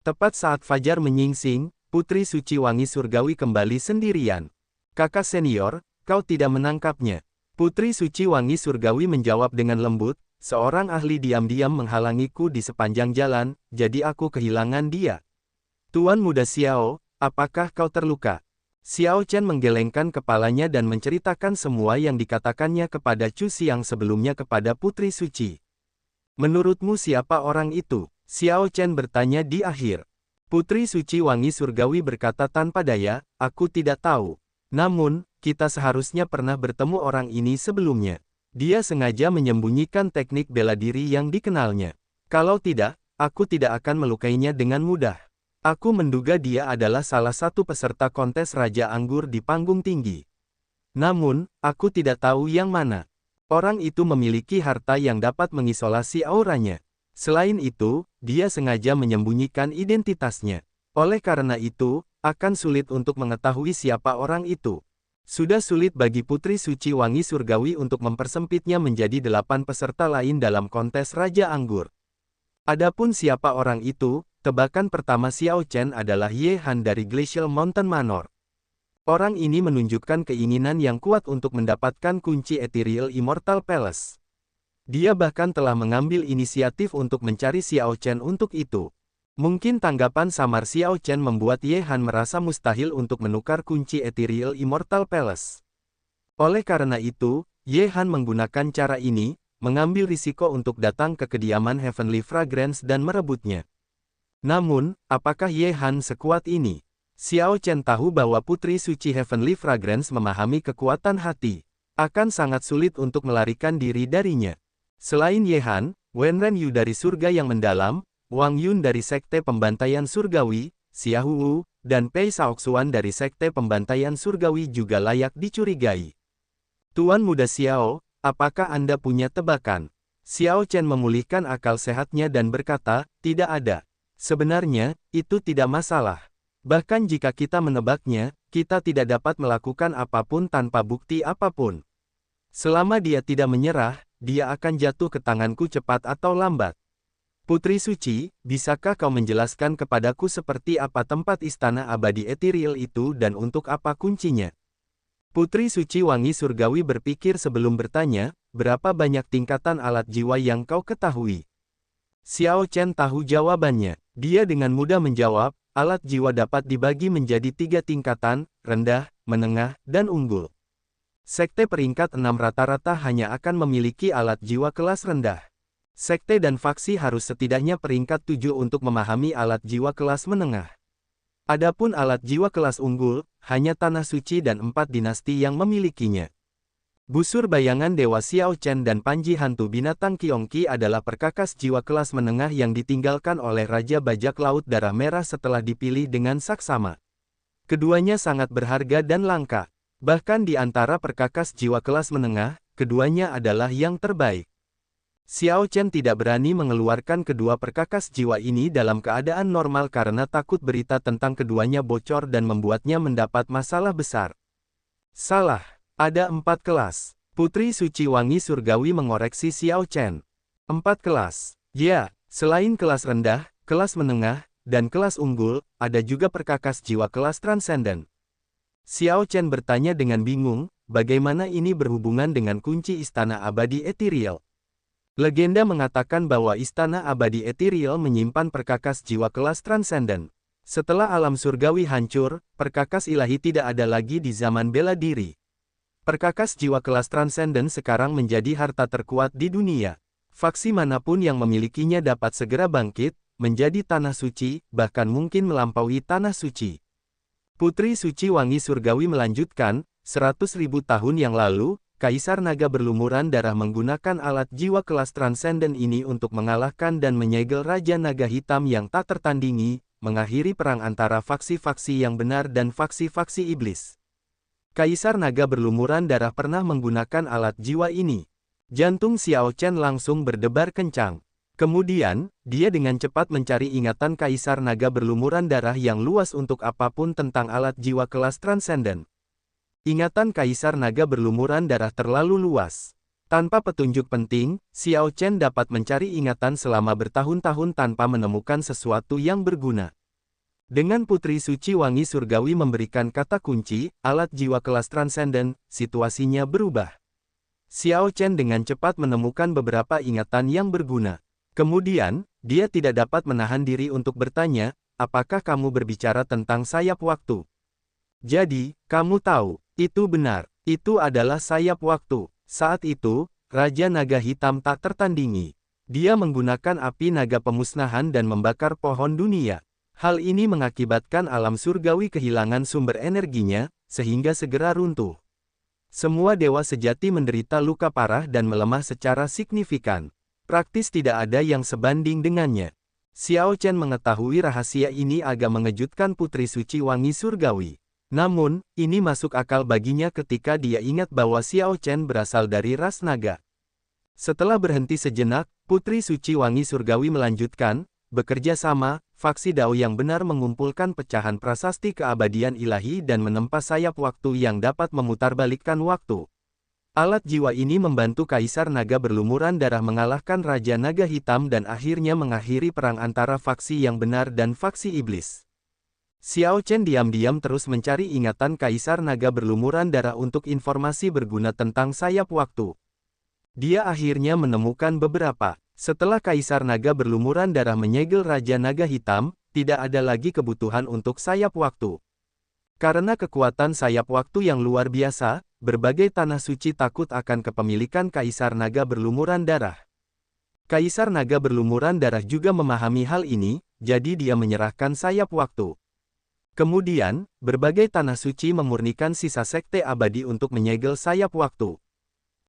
Tepat saat fajar menyingsing, Putri Suci Wangi Surgawi kembali sendirian. Kakak senior, kau tidak menangkapnya. Putri Suci Wangi Surgawi menjawab dengan lembut, seorang ahli diam-diam menghalangiku di sepanjang jalan, jadi aku kehilangan dia. Tuan Muda Xiao, apakah kau terluka? Xiao Chen menggelengkan kepalanya dan menceritakan semua yang dikatakannya kepada Chu Xiang sebelumnya kepada Putri Suci. Menurutmu siapa orang itu? Xiao Chen bertanya di akhir. Putri Suci Wangi Surgawi berkata tanpa daya, aku tidak tahu. Namun, kita seharusnya pernah bertemu orang ini sebelumnya. Dia sengaja menyembunyikan teknik bela diri yang dikenalnya. Kalau tidak, aku tidak akan melukainya dengan mudah. Aku menduga dia adalah salah satu peserta kontes Raja Anggur di panggung tinggi. Namun, aku tidak tahu yang mana. Orang itu memiliki harta yang dapat mengisolasi auranya. Selain itu, dia sengaja menyembunyikan identitasnya. Oleh karena itu, akan sulit untuk mengetahui siapa orang itu. Sudah sulit bagi Putri Suci Wangi Surgawi untuk mempersempitnya menjadi 8 peserta lain dalam kontes Raja Anggur. Adapun siapa orang itu, tebakan pertama Xiao Chen adalah Ye Han dari Glacial Mountain Manor. Orang ini menunjukkan keinginan yang kuat untuk mendapatkan kunci Ethereal Immortal Palace. Dia bahkan telah mengambil inisiatif untuk mencari Xiao Chen untuk itu. Mungkin tanggapan samar Xiao Chen membuat Ye Han merasa mustahil untuk menukar kunci Ethereal Immortal Palace. Oleh karena itu, Ye Han menggunakan cara ini, mengambil risiko untuk datang ke kediaman Heavenly Fragrance dan merebutnya. Namun, apakah Ye Han sekuat ini? Xiao Chen tahu bahwa Putri Suci Heavenly Fragrance memahami kekuatan hati. Akan sangat sulit untuk melarikan diri darinya. Selain Ye Han, Wenren Yu dari surga yang mendalam, Wang Yun dari sekte pembantaian surgawi, Xia Hu, dan Pei Shaoxuan dari sekte pembantaian surgawi juga layak dicurigai. Tuan Muda Xiao, apakah Anda punya tebakan? Xiao Chen memulihkan akal sehatnya dan berkata, tidak ada. Sebenarnya, itu tidak masalah. Bahkan jika kita menebaknya, kita tidak dapat melakukan apapun tanpa bukti apapun. Selama dia tidak menyerah, dia akan jatuh ke tanganku cepat atau lambat. Putri Suci, bisakah kau menjelaskan kepadaku seperti apa tempat istana abadi Ethereal itu dan untuk apa kuncinya? Putri Suci Wangi Surgawi berpikir sebelum bertanya, berapa banyak tingkatan alat jiwa yang kau ketahui? Xiao Chen tahu jawabannya. Dia dengan mudah menjawab, alat jiwa dapat dibagi menjadi 3 tingkatan, rendah, menengah, dan unggul. Sekte peringkat 6 rata-rata hanya akan memiliki alat jiwa kelas rendah. Sekte dan faksi harus setidaknya peringkat 7 untuk memahami alat jiwa kelas menengah. Adapun alat jiwa kelas unggul, hanya Tanah Suci dan 4 dinasti yang memilikinya. Busur bayangan Dewa Xiao Chen dan Panji Hantu Binatang Qiongqi adalah perkakas jiwa kelas menengah yang ditinggalkan oleh Raja Bajak Laut Darah Merah setelah dipilih dengan saksama. Keduanya sangat berharga dan langka. Bahkan di antara perkakas jiwa kelas menengah, keduanya adalah yang terbaik. Xiao Chen tidak berani mengeluarkan kedua perkakas jiwa ini dalam keadaan normal karena takut berita tentang keduanya bocor dan membuatnya mendapat masalah besar. Salah, ada 4 kelas. Putri Suci Wangi Surgawi mengoreksi Xiao Chen. 4 kelas. Ya, selain kelas rendah, kelas menengah, dan kelas unggul, ada juga perkakas jiwa kelas transenden. Xiao Chen bertanya dengan bingung, bagaimana ini berhubungan dengan kunci Istana Abadi Ethereal? Legenda mengatakan bahwa Istana Abadi Ethereal menyimpan perkakas jiwa kelas transenden. Setelah alam surgawi hancur, perkakas ilahi tidak ada lagi di zaman bela diri. Perkakas jiwa kelas transenden sekarang menjadi harta terkuat di dunia. Faksi manapun yang memilikinya dapat segera bangkit, menjadi Tanah Suci, bahkan mungkin melampaui Tanah Suci. Putri Suci Wangi Surgawi melanjutkan, 100.000 tahun yang lalu, Kaisar Naga berlumuran darah menggunakan alat jiwa kelas transenden ini untuk mengalahkan dan menyegel Raja Naga Hitam yang tak tertandingi, mengakhiri perang antara faksi-faksi yang benar dan faksi-faksi iblis. Kaisar Naga berlumuran darah pernah menggunakan alat jiwa ini. Jantung Xiao Chen langsung berdebar kencang. Kemudian, dia dengan cepat mencari ingatan Kaisar Naga berlumuran darah yang luas untuk apapun tentang alat jiwa kelas transenden. Ingatan Kaisar Naga berlumuran darah terlalu luas. Tanpa petunjuk penting, Xiao Chen dapat mencari ingatan selama bertahun-tahun tanpa menemukan sesuatu yang berguna. Dengan Putri Suci Wangi Surgawi memberikan kata kunci, alat jiwa kelas transenden, situasinya berubah. Xiao Chen dengan cepat menemukan beberapa ingatan yang berguna. Kemudian, dia tidak dapat menahan diri untuk bertanya, apakah kamu berbicara tentang sayap waktu? Jadi, kamu tahu, itu benar, itu adalah sayap waktu. Saat itu, Raja Naga Hitam tak tertandingi. Dia menggunakan api naga pemusnahan dan membakar pohon dunia. Hal ini mengakibatkan alam surgawi kehilangan sumber energinya, sehingga segera runtuh. Semua dewa sejati menderita luka parah dan melemah secara signifikan. Praktis tidak ada yang sebanding dengannya. Xiao Chen mengetahui rahasia ini agak mengejutkan Putri Suci Wangi Surgawi. Namun, ini masuk akal baginya ketika dia ingat bahwa Xiao Chen berasal dari ras naga. Setelah berhenti sejenak, Putri Suci Wangi Surgawi melanjutkan, bekerja sama, faksi Dao yang benar mengumpulkan pecahan prasasti keabadian ilahi dan menempa sayap waktu yang dapat memutarbalikkan waktu. Alat jiwa ini membantu Kaisar Naga berlumuran darah mengalahkan Raja Naga Hitam dan akhirnya mengakhiri perang antara faksi yang benar dan faksi iblis. Xiao Chen diam-diam terus mencari ingatan Kaisar Naga berlumuran darah untuk informasi berguna tentang sayap waktu. Dia akhirnya menemukan beberapa. Setelah Kaisar Naga berlumuran darah menyegel Raja Naga Hitam, tidak ada lagi kebutuhan untuk sayap waktu. Karena kekuatan sayap waktu yang luar biasa, berbagai tanah suci takut akan kepemilikan Kaisar Naga berlumuran darah. Kaisar Naga berlumuran darah juga memahami hal ini, jadi dia menyerahkan sayap waktu. Kemudian, berbagai tanah suci memurnikan sisa sekte abadi untuk menyegel sayap waktu.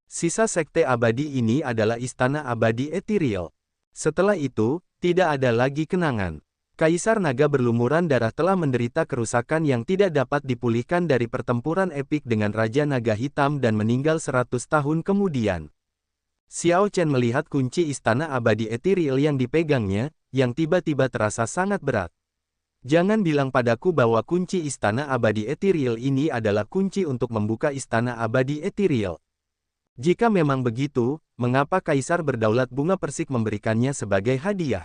Sisa sekte abadi ini adalah istana abadi ethereal. Setelah itu, tidak ada lagi kenangan. Kaisar Naga berlumuran darah telah menderita kerusakan yang tidak dapat dipulihkan dari pertempuran epik dengan Raja Naga Hitam dan meninggal 100 tahun kemudian. Xiao Chen melihat kunci istana abadi ethereal yang dipegangnya, yang tiba-tiba terasa sangat berat. Jangan bilang padaku bahwa kunci istana abadi ethereal ini adalah kunci untuk membuka istana abadi ethereal. Jika memang begitu, mengapa Kaisar Berdaulat Bunga Persik memberikannya sebagai hadiah?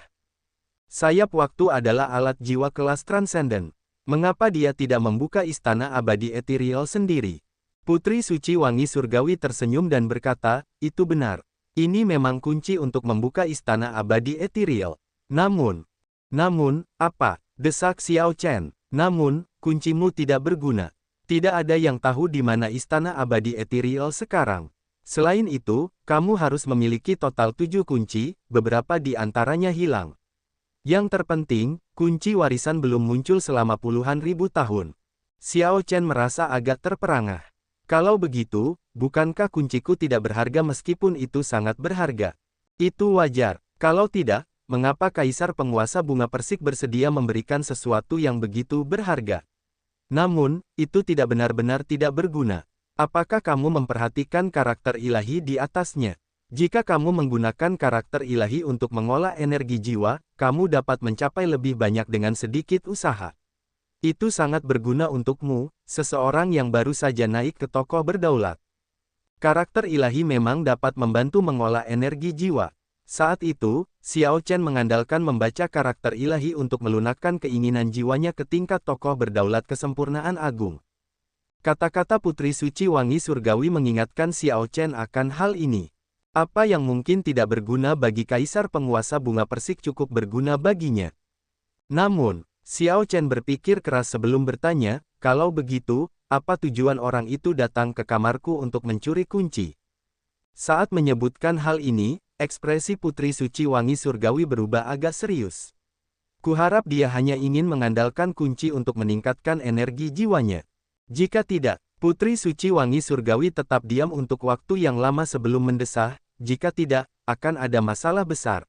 Sayap waktu adalah alat jiwa kelas transenden. Mengapa dia tidak membuka istana abadi ethereal sendiri? Putri Suci Wangi Surgawi tersenyum dan berkata, itu benar. Ini memang kunci untuk membuka istana abadi ethereal. Namun, apa? Desak Xiao Chen. Namun, kuncimu tidak berguna. Tidak ada yang tahu di mana istana abadi ethereal sekarang. Selain itu, kamu harus memiliki total 7 kunci, beberapa di antaranya hilang. Yang terpenting, kunci warisan belum muncul selama puluhan ribu tahun. Xiao Chen merasa agak terperangah. Kalau begitu, bukankah kunciku tidak berharga meskipun itu sangat berharga? Itu wajar. Kalau tidak, mengapa Kaisar Penguasa Bunga Persik bersedia memberikan sesuatu yang begitu berharga? Namun, itu tidak benar-benar tidak berguna. Apakah kamu memperhatikan karakter ilahi di atasnya? Jika kamu menggunakan karakter ilahi untuk mengolah energi jiwa, kamu dapat mencapai lebih banyak dengan sedikit usaha. Itu sangat berguna untukmu, seseorang yang baru saja naik ke tokoh berdaulat. Karakter ilahi memang dapat membantu mengolah energi jiwa. Saat itu, Xiao Chen mengandalkan membaca karakter ilahi untuk melunakkan keinginan jiwanya ke tingkat tokoh berdaulat kesempurnaan agung. Kata-kata Putri Suci Wangi Surgawi mengingatkan Xiao Chen akan hal ini. Apa yang mungkin tidak berguna bagi Kaisar Penguasa Bunga Persik cukup berguna baginya. Namun, Xiao Chen berpikir keras sebelum bertanya, kalau begitu, apa tujuan orang itu datang ke kamarku untuk mencuri kunci? Saat menyebutkan hal ini, ekspresi Putri Suci Wangi Surgawi berubah agak serius. Kuharap dia hanya ingin mengandalkan kunci untuk meningkatkan energi jiwanya. Jika tidak, Putri Suci Wangi Surgawi tetap diam untuk waktu yang lama sebelum mendesah, jika tidak, akan ada masalah besar.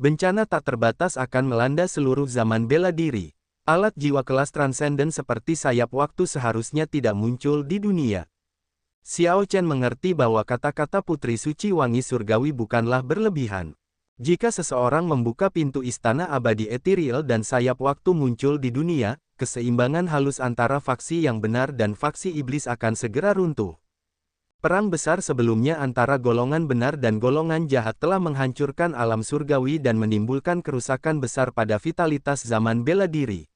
Bencana tak terbatas akan melanda seluruh zaman bela diri. Alat jiwa kelas transenden seperti sayap waktu seharusnya tidak muncul di dunia. Xiao Chen mengerti bahwa kata-kata Putri Suci Wangi Surgawi bukanlah berlebihan. Jika seseorang membuka pintu istana abadi ethereal dan sayap waktu muncul di dunia, keseimbangan halus antara faksi yang benar dan faksi iblis akan segera runtuh. Perang besar sebelumnya antara golongan benar dan golongan jahat telah menghancurkan alam surgawi dan menimbulkan kerusakan besar pada vitalitas zaman bela diri.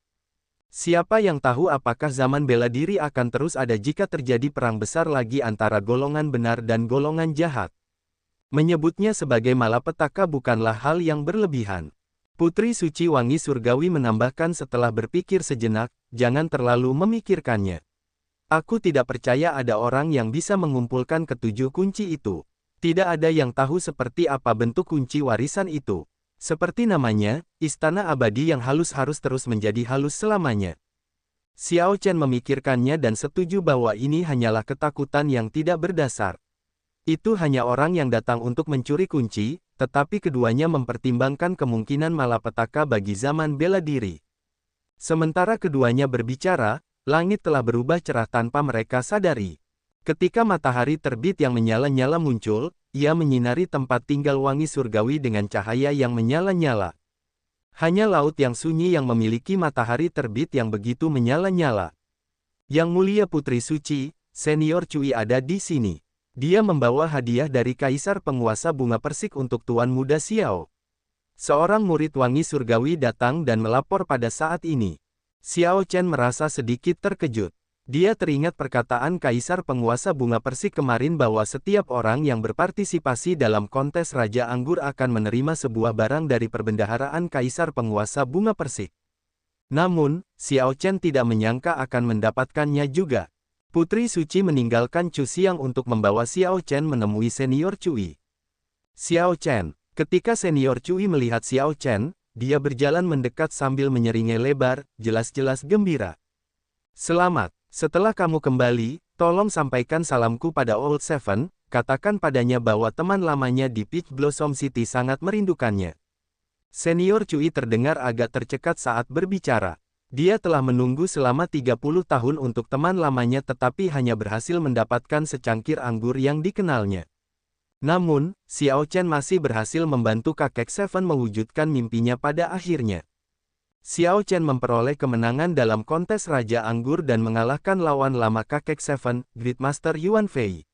Siapa yang tahu apakah zaman bela diri akan terus ada jika terjadi perang besar lagi antara golongan benar dan golongan jahat. Menyebutnya sebagai malapetaka bukanlah hal yang berlebihan. Putri Suci Wangi Surgawi menambahkan setelah berpikir sejenak, jangan terlalu memikirkannya. Aku tidak percaya ada orang yang bisa mengumpulkan ketujuh kunci itu. Tidak ada yang tahu seperti apa bentuk kunci warisan itu. Seperti namanya, istana abadi yang halus harus terus menjadi halus selamanya. Xiao Chen memikirkannya dan setuju bahwa ini hanyalah ketakutan yang tidak berdasar. Itu hanya orang yang datang untuk mencuri kunci, tetapi keduanya mempertimbangkan kemungkinan malapetaka bagi zaman bela diri. Sementara keduanya berbicara, langit telah berubah cerah tanpa mereka sadari. Ketika matahari terbit yang menyala-nyala muncul, ia menyinari tempat tinggal Wangi Surgawi dengan cahaya yang menyala-nyala. Hanya laut yang sunyi yang memiliki matahari terbit yang begitu menyala-nyala. Yang mulia Putri Suci, Senior Cui ada di sini. Dia membawa hadiah dari Kaisar Penguasa Bunga Persik untuk Tuan Muda Xiao. Seorang murid Wangi Surgawi datang dan melapor pada saat ini. Xiao Chen merasa sedikit terkejut. Dia teringat perkataan Kaisar Penguasa Bunga Persik kemarin bahwa setiap orang yang berpartisipasi dalam kontes Raja Anggur akan menerima sebuah barang dari perbendaharaan Kaisar Penguasa Bunga Persik. Namun, Xiao Chen tidak menyangka akan mendapatkannya juga. Putri Suci meninggalkan Chu Xiang untuk membawa Xiao Chen menemui Senior Cui. Xiao Chen. Ketika Senior Cui melihat Xiao Chen, dia berjalan mendekat sambil menyeringai lebar, jelas-jelas gembira. Selamat, setelah kamu kembali, tolong sampaikan salamku pada Old Seven, katakan padanya bahwa teman lamanya di Peach Blossom City sangat merindukannya. Senior Cui terdengar agak tercekat saat berbicara. Dia telah menunggu selama 30 tahun untuk teman lamanya tetapi hanya berhasil mendapatkan secangkir anggur yang dikenalnya. Namun, Xiao Chen masih berhasil membantu kakek Seven mewujudkan mimpinya pada akhirnya. Xiao Chen memperoleh kemenangan dalam kontes Raja Anggur dan mengalahkan lawan lama kakek Seven, Gridmaster Yuan Fei.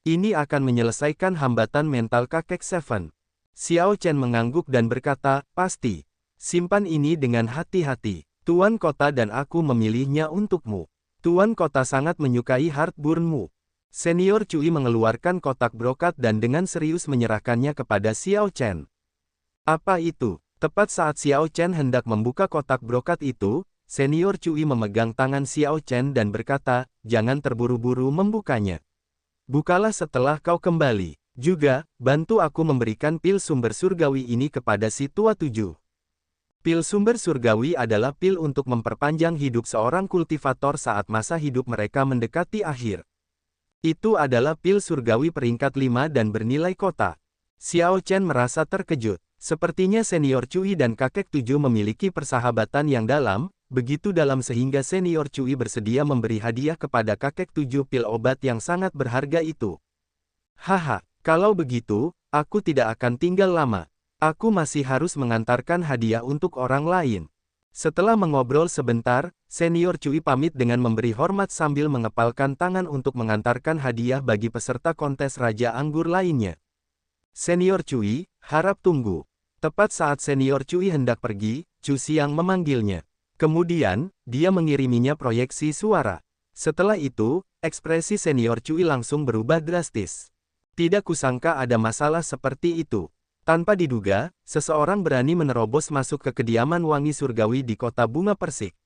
Ini akan menyelesaikan hambatan mental kakek Seven. Xiao Chen mengangguk dan berkata, pasti. Simpan ini dengan hati-hati. Tuan Kota dan aku memilihnya untukmu. Tuan Kota sangat menyukai Heartburn-mu. Senior Cui mengeluarkan kotak brokat dan dengan serius menyerahkannya kepada Xiao Chen. Apa itu? Tepat saat Xiao Chen hendak membuka kotak brokat itu, Senior Cui memegang tangan Xiao Chen dan berkata, jangan terburu-buru membukanya. Bukalah setelah kau kembali. Juga, bantu aku memberikan pil sumber surgawi ini kepada si tua tujuh. Pil sumber surgawi adalah pil untuk memperpanjang hidup seorang kultivator saat masa hidup mereka mendekati akhir. Itu adalah pil surgawi peringkat 5 dan bernilai kota. Xiao Chen merasa terkejut. Sepertinya Senior Cui dan kakek tujuh memiliki persahabatan yang dalam, begitu dalam sehingga Senior Cui bersedia memberi hadiah kepada kakek tujuh pil obat yang sangat berharga itu. Haha, kalau begitu, aku tidak akan tinggal lama. Aku masih harus mengantarkan hadiah untuk orang lain. Setelah mengobrol sebentar, Senior Cui pamit dengan memberi hormat sambil mengepalkan tangan untuk mengantarkan hadiah bagi peserta kontes Raja Anggur lainnya. Senior Cui, harap tunggu. Tepat saat Senior Cui hendak pergi, Chu Xiang memanggilnya. Kemudian, dia mengiriminya proyeksi suara. Setelah itu, ekspresi Senior Cui langsung berubah drastis. Tidak kusangka ada masalah seperti itu. Tanpa diduga, seseorang berani menerobos masuk ke kediaman Wangi Surgawi di kota Bunga Persik.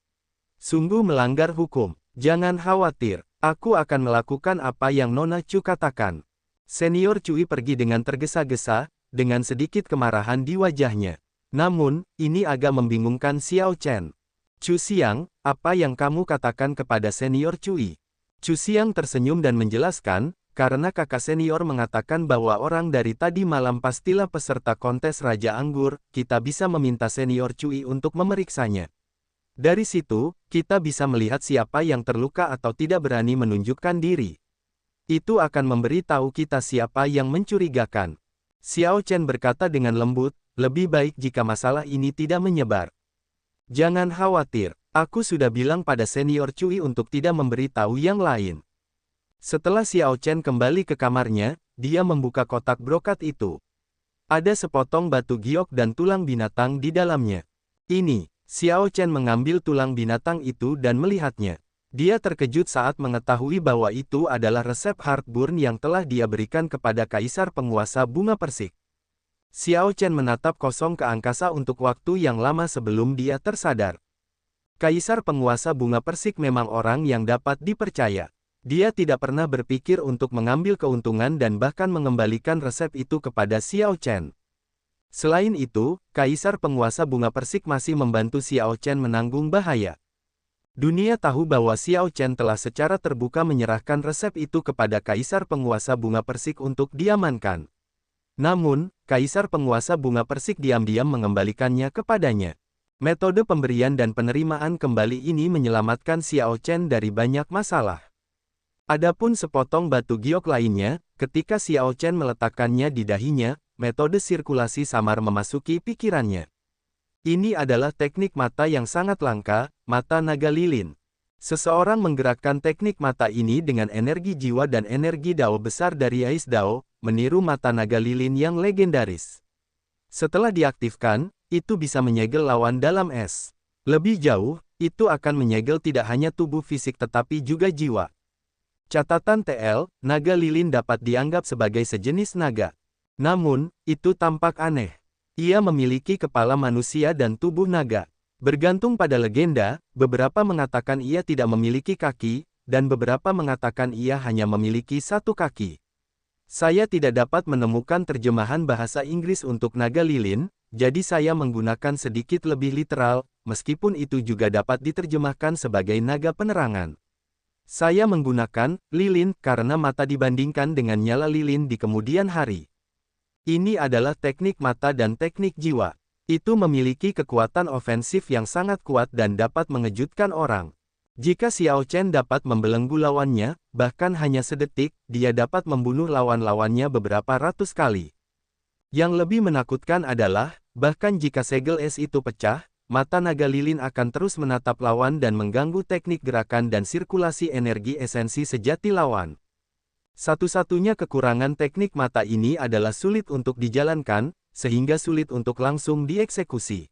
Sungguh melanggar hukum. Jangan khawatir, aku akan melakukan apa yang Nona Chu katakan. Senior Cui pergi dengan tergesa-gesa, dengan sedikit kemarahan di wajahnya. Namun, ini agak membingungkan Xiao Chen. Chu Xiang, apa yang kamu katakan kepada Senior Cui? Chu Xiang tersenyum dan menjelaskan, karena kakak senior mengatakan bahwa orang dari tadi malam pastilah peserta kontes Raja Anggur, kita bisa meminta Senior Cui untuk memeriksanya. Dari situ, kita bisa melihat siapa yang terluka atau tidak berani menunjukkan diri. Itu akan memberi tahu kita siapa yang mencurigakan. Xiao Chen berkata dengan lembut, lebih baik jika masalah ini tidak menyebar. Jangan khawatir, aku sudah bilang pada Senior Cui untuk tidak memberi tahu yang lain. Setelah Xiao Chen kembali ke kamarnya, dia membuka kotak brokat itu. Ada sepotong batu giok dan tulang binatang di dalamnya. Ini, Xiao Chen mengambil tulang binatang itu dan melihatnya. Dia terkejut saat mengetahui bahwa itu adalah resep Heartburn yang telah dia berikan kepada Kaisar Penguasa Bunga Persik. Xiao Chen menatap kosong ke angkasa untuk waktu yang lama sebelum dia tersadar. Kaisar Penguasa Bunga Persik memang orang yang dapat dipercaya. Dia tidak pernah berpikir untuk mengambil keuntungan dan bahkan mengembalikan resep itu kepada Xiao Chen. Selain itu, Kaisar Penguasa Bunga Persik masih membantu Xiao Chen menanggung bahaya. Dunia tahu bahwa Xiao Chen telah secara terbuka menyerahkan resep itu kepada Kaisar Penguasa Bunga Persik untuk diamankan. Namun, Kaisar Penguasa Bunga Persik diam-diam mengembalikannya kepadanya. Metode pemberian dan penerimaan kembali ini menyelamatkan Xiao Chen dari banyak masalah. Adapun sepotong batu giok lainnya, ketika Xiao Chen meletakkannya di dahinya, metode sirkulasi samar memasuki pikirannya. Ini adalah teknik mata yang sangat langka, mata naga lilin. Seseorang menggerakkan teknik mata ini dengan energi jiwa dan energi Dao besar dari Ais Dao, meniru mata naga lilin yang legendaris. Setelah diaktifkan, itu bisa menyegel lawan dalam es. Lebih jauh, itu akan menyegel tidak hanya tubuh fisik tetapi juga jiwa. Catatan TL, naga lilin dapat dianggap sebagai sejenis naga. Namun, itu tampak aneh. Ia memiliki kepala manusia dan tubuh naga. Bergantung pada legenda, beberapa mengatakan ia tidak memiliki kaki, dan beberapa mengatakan ia hanya memiliki satu kaki. Saya tidak dapat menemukan terjemahan bahasa Inggris untuk naga lilin, jadi saya menggunakan sedikit lebih literal, meskipun itu juga dapat diterjemahkan sebagai naga penerangan. Saya menggunakan lilin karena mata dibandingkan dengan nyala lilin di kemudian hari. Ini adalah teknik mata dan teknik jiwa. Itu memiliki kekuatan ofensif yang sangat kuat dan dapat mengejutkan orang. Jika Xiao Chen dapat membelenggu lawannya, bahkan hanya sedetik, dia dapat membunuh lawan-lawannya beberapa ratus kali. Yang lebih menakutkan adalah, bahkan jika segel es itu pecah, mata naga lilin akan terus menatap lawan dan mengganggu teknik gerakan dan sirkulasi energi esensi sejati lawan. Satu-satunya kekurangan teknik mata ini adalah sulit untuk dijalankan, sehingga sulit untuk langsung dieksekusi.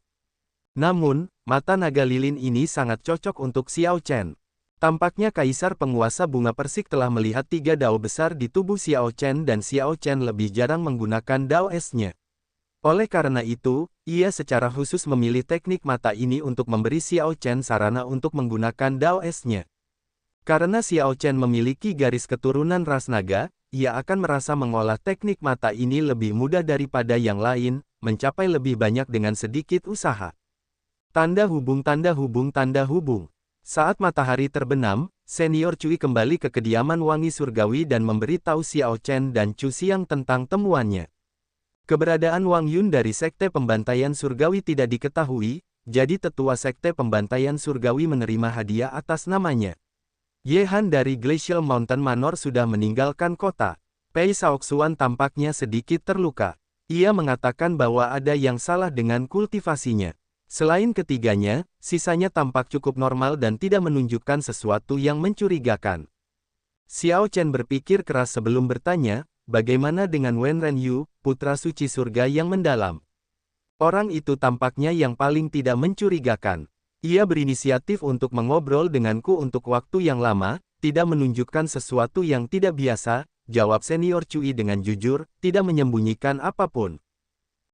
Namun, mata naga lilin ini sangat cocok untuk Xiao Chen. Tampaknya Kaisar Penguasa Bunga Persik telah melihat 3 dao besar di tubuh Xiao Chen dan Xiao Chen lebih jarang menggunakan dao esnya. Oleh karena itu, ia secara khusus memilih teknik mata ini untuk memberi Xiao Chen sarana untuk menggunakan dao esnya. Karena Xiao Chen memiliki garis keturunan ras naga, ia akan merasa mengolah teknik mata ini lebih mudah daripada yang lain, mencapai lebih banyak dengan sedikit usaha. Tanda hubung tanda hubung tanda hubung. Saat matahari terbenam, Senior Cui kembali ke kediaman wangi surgawi dan memberi tahu Xiao Chen dan Chu Xiang tentang temuannya. Keberadaan Wang Yun dari Sekte Pembantaian Surgawi tidak diketahui, jadi tetua Sekte Pembantaian Surgawi menerima hadiah atas namanya. Ye Han dari Glacial Mountain Manor sudah meninggalkan kota. Pei Shaoxuan tampaknya sedikit terluka. Ia mengatakan bahwa ada yang salah dengan kultivasinya. Selain ketiganya, sisanya tampak cukup normal dan tidak menunjukkan sesuatu yang mencurigakan. Xiao Chen berpikir keras sebelum bertanya, bagaimana dengan Wen Renyu, putra suci surga yang mendalam? Orang itu tampaknya yang paling tidak mencurigakan. Ia berinisiatif untuk mengobrol denganku untuk waktu yang lama, tidak menunjukkan sesuatu yang tidak biasa, jawab Senior Cui dengan jujur, tidak menyembunyikan apapun.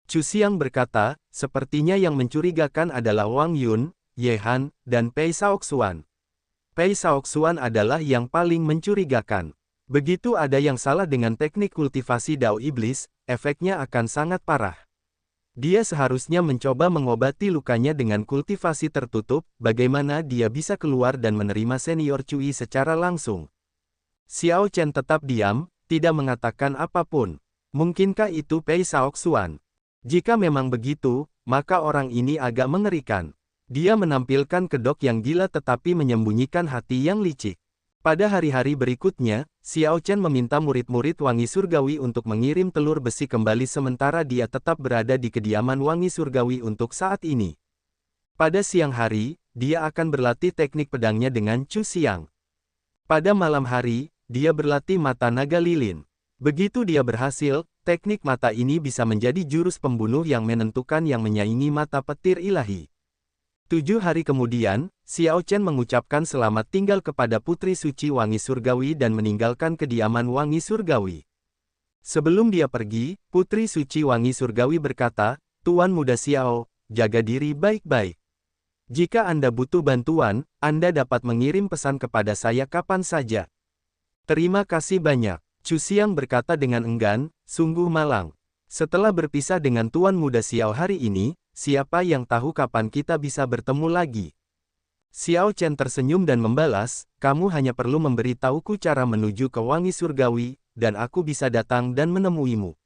Chu Xiang berkata, sepertinya yang mencurigakan adalah Wang Yun, Ye Han, dan Pei Shaoxuan. Pei Shaoxuan adalah yang paling mencurigakan. Begitu ada yang salah dengan teknik kultivasi Dao Iblis, efeknya akan sangat parah. Dia seharusnya mencoba mengobati lukanya dengan kultivasi tertutup, bagaimana dia bisa keluar dan menerima Senior Cui secara langsung. Xiao Chen tetap diam, tidak mengatakan apapun. Mungkinkah itu Pei Shaoxuan? Jika memang begitu, maka orang ini agak mengerikan. Dia menampilkan kedok yang gila tetapi menyembunyikan hati yang licik. Pada hari-hari berikutnya, Xiao Chen meminta murid-murid Wangi Surgawi untuk mengirim telur besi kembali sementara dia tetap berada di kediaman Wangi Surgawi untuk saat ini. Pada siang hari, dia akan berlatih teknik pedangnya dengan Chu Xiang. Pada malam hari, dia berlatih mata naga lilin. Begitu dia berhasil, teknik mata ini bisa menjadi jurus pembunuh yang menentukan yang menyaingi mata petir ilahi. 7 hari kemudian, Xiao Chen mengucapkan selamat tinggal kepada Putri Suci Wangi Surgawi dan meninggalkan kediaman Wangi Surgawi. Sebelum dia pergi, Putri Suci Wangi Surgawi berkata, "Tuan Muda Xiao, jaga diri baik-baik. Jika Anda butuh bantuan, Anda dapat mengirim pesan kepada saya kapan saja." "Terima kasih banyak," Chu Xiang berkata dengan enggan, sungguh malang. "Setelah berpisah dengan Tuan Muda Xiao hari ini, siapa yang tahu kapan kita bisa bertemu lagi?" Xiao Chen tersenyum dan membalas, "Kamu hanya perlu memberitahuku cara menuju ke Wangi Surgawi, dan aku bisa datang dan menemuimu."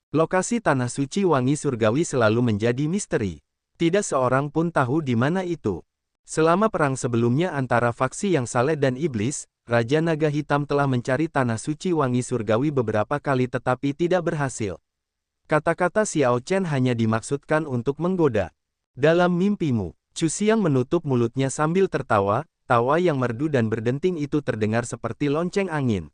Lokasi Tanah Suci Wangi Surgawi selalu menjadi misteri. Tidak seorang pun tahu di mana itu. Selama perang sebelumnya antara faksi yang saleh dan iblis, Raja Naga Hitam telah mencari Tanah Suci Wangi Surgawi beberapa kali tetapi tidak berhasil. Kata-kata Xiao Chen hanya dimaksudkan untuk menggoda. "Dalam mimpimu." Chu Xiang menutup mulutnya sambil tertawa, tawa yang merdu dan berdenting itu terdengar seperti lonceng angin.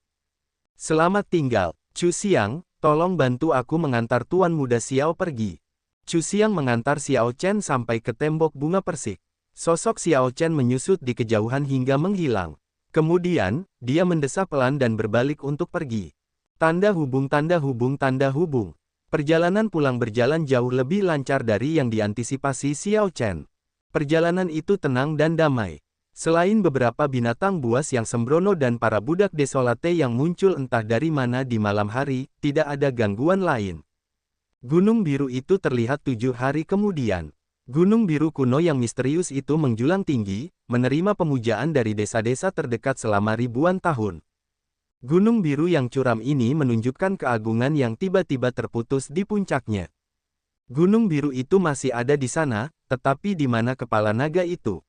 "Selamat tinggal, Chu Xiang, tolong bantu aku mengantar Tuan Muda Xiao pergi." Chu Xiang mengantar Xiao Chen sampai ke tembok bunga persik. Sosok Xiao Chen menyusut di kejauhan hingga menghilang. Kemudian, dia mendesah pelan dan berbalik untuk pergi. Tanda hubung, tanda hubung, tanda hubung. Perjalanan pulang berjalan jauh lebih lancar dari yang diantisipasi Xiao Chen. Perjalanan itu tenang dan damai. Selain beberapa binatang buas yang sembrono dan para budak desolate yang muncul entah dari mana di malam hari, tidak ada gangguan lain. Gunung biru itu terlihat 7 hari kemudian. Gunung biru kuno yang misterius itu menjulang tinggi, menerima pemujaan dari desa-desa terdekat selama ribuan tahun. Gunung biru yang curam ini menunjukkan keagungan yang tiba-tiba terputus di puncaknya. Gunung biru itu masih ada di sana, tetapi di mana kepala naga itu?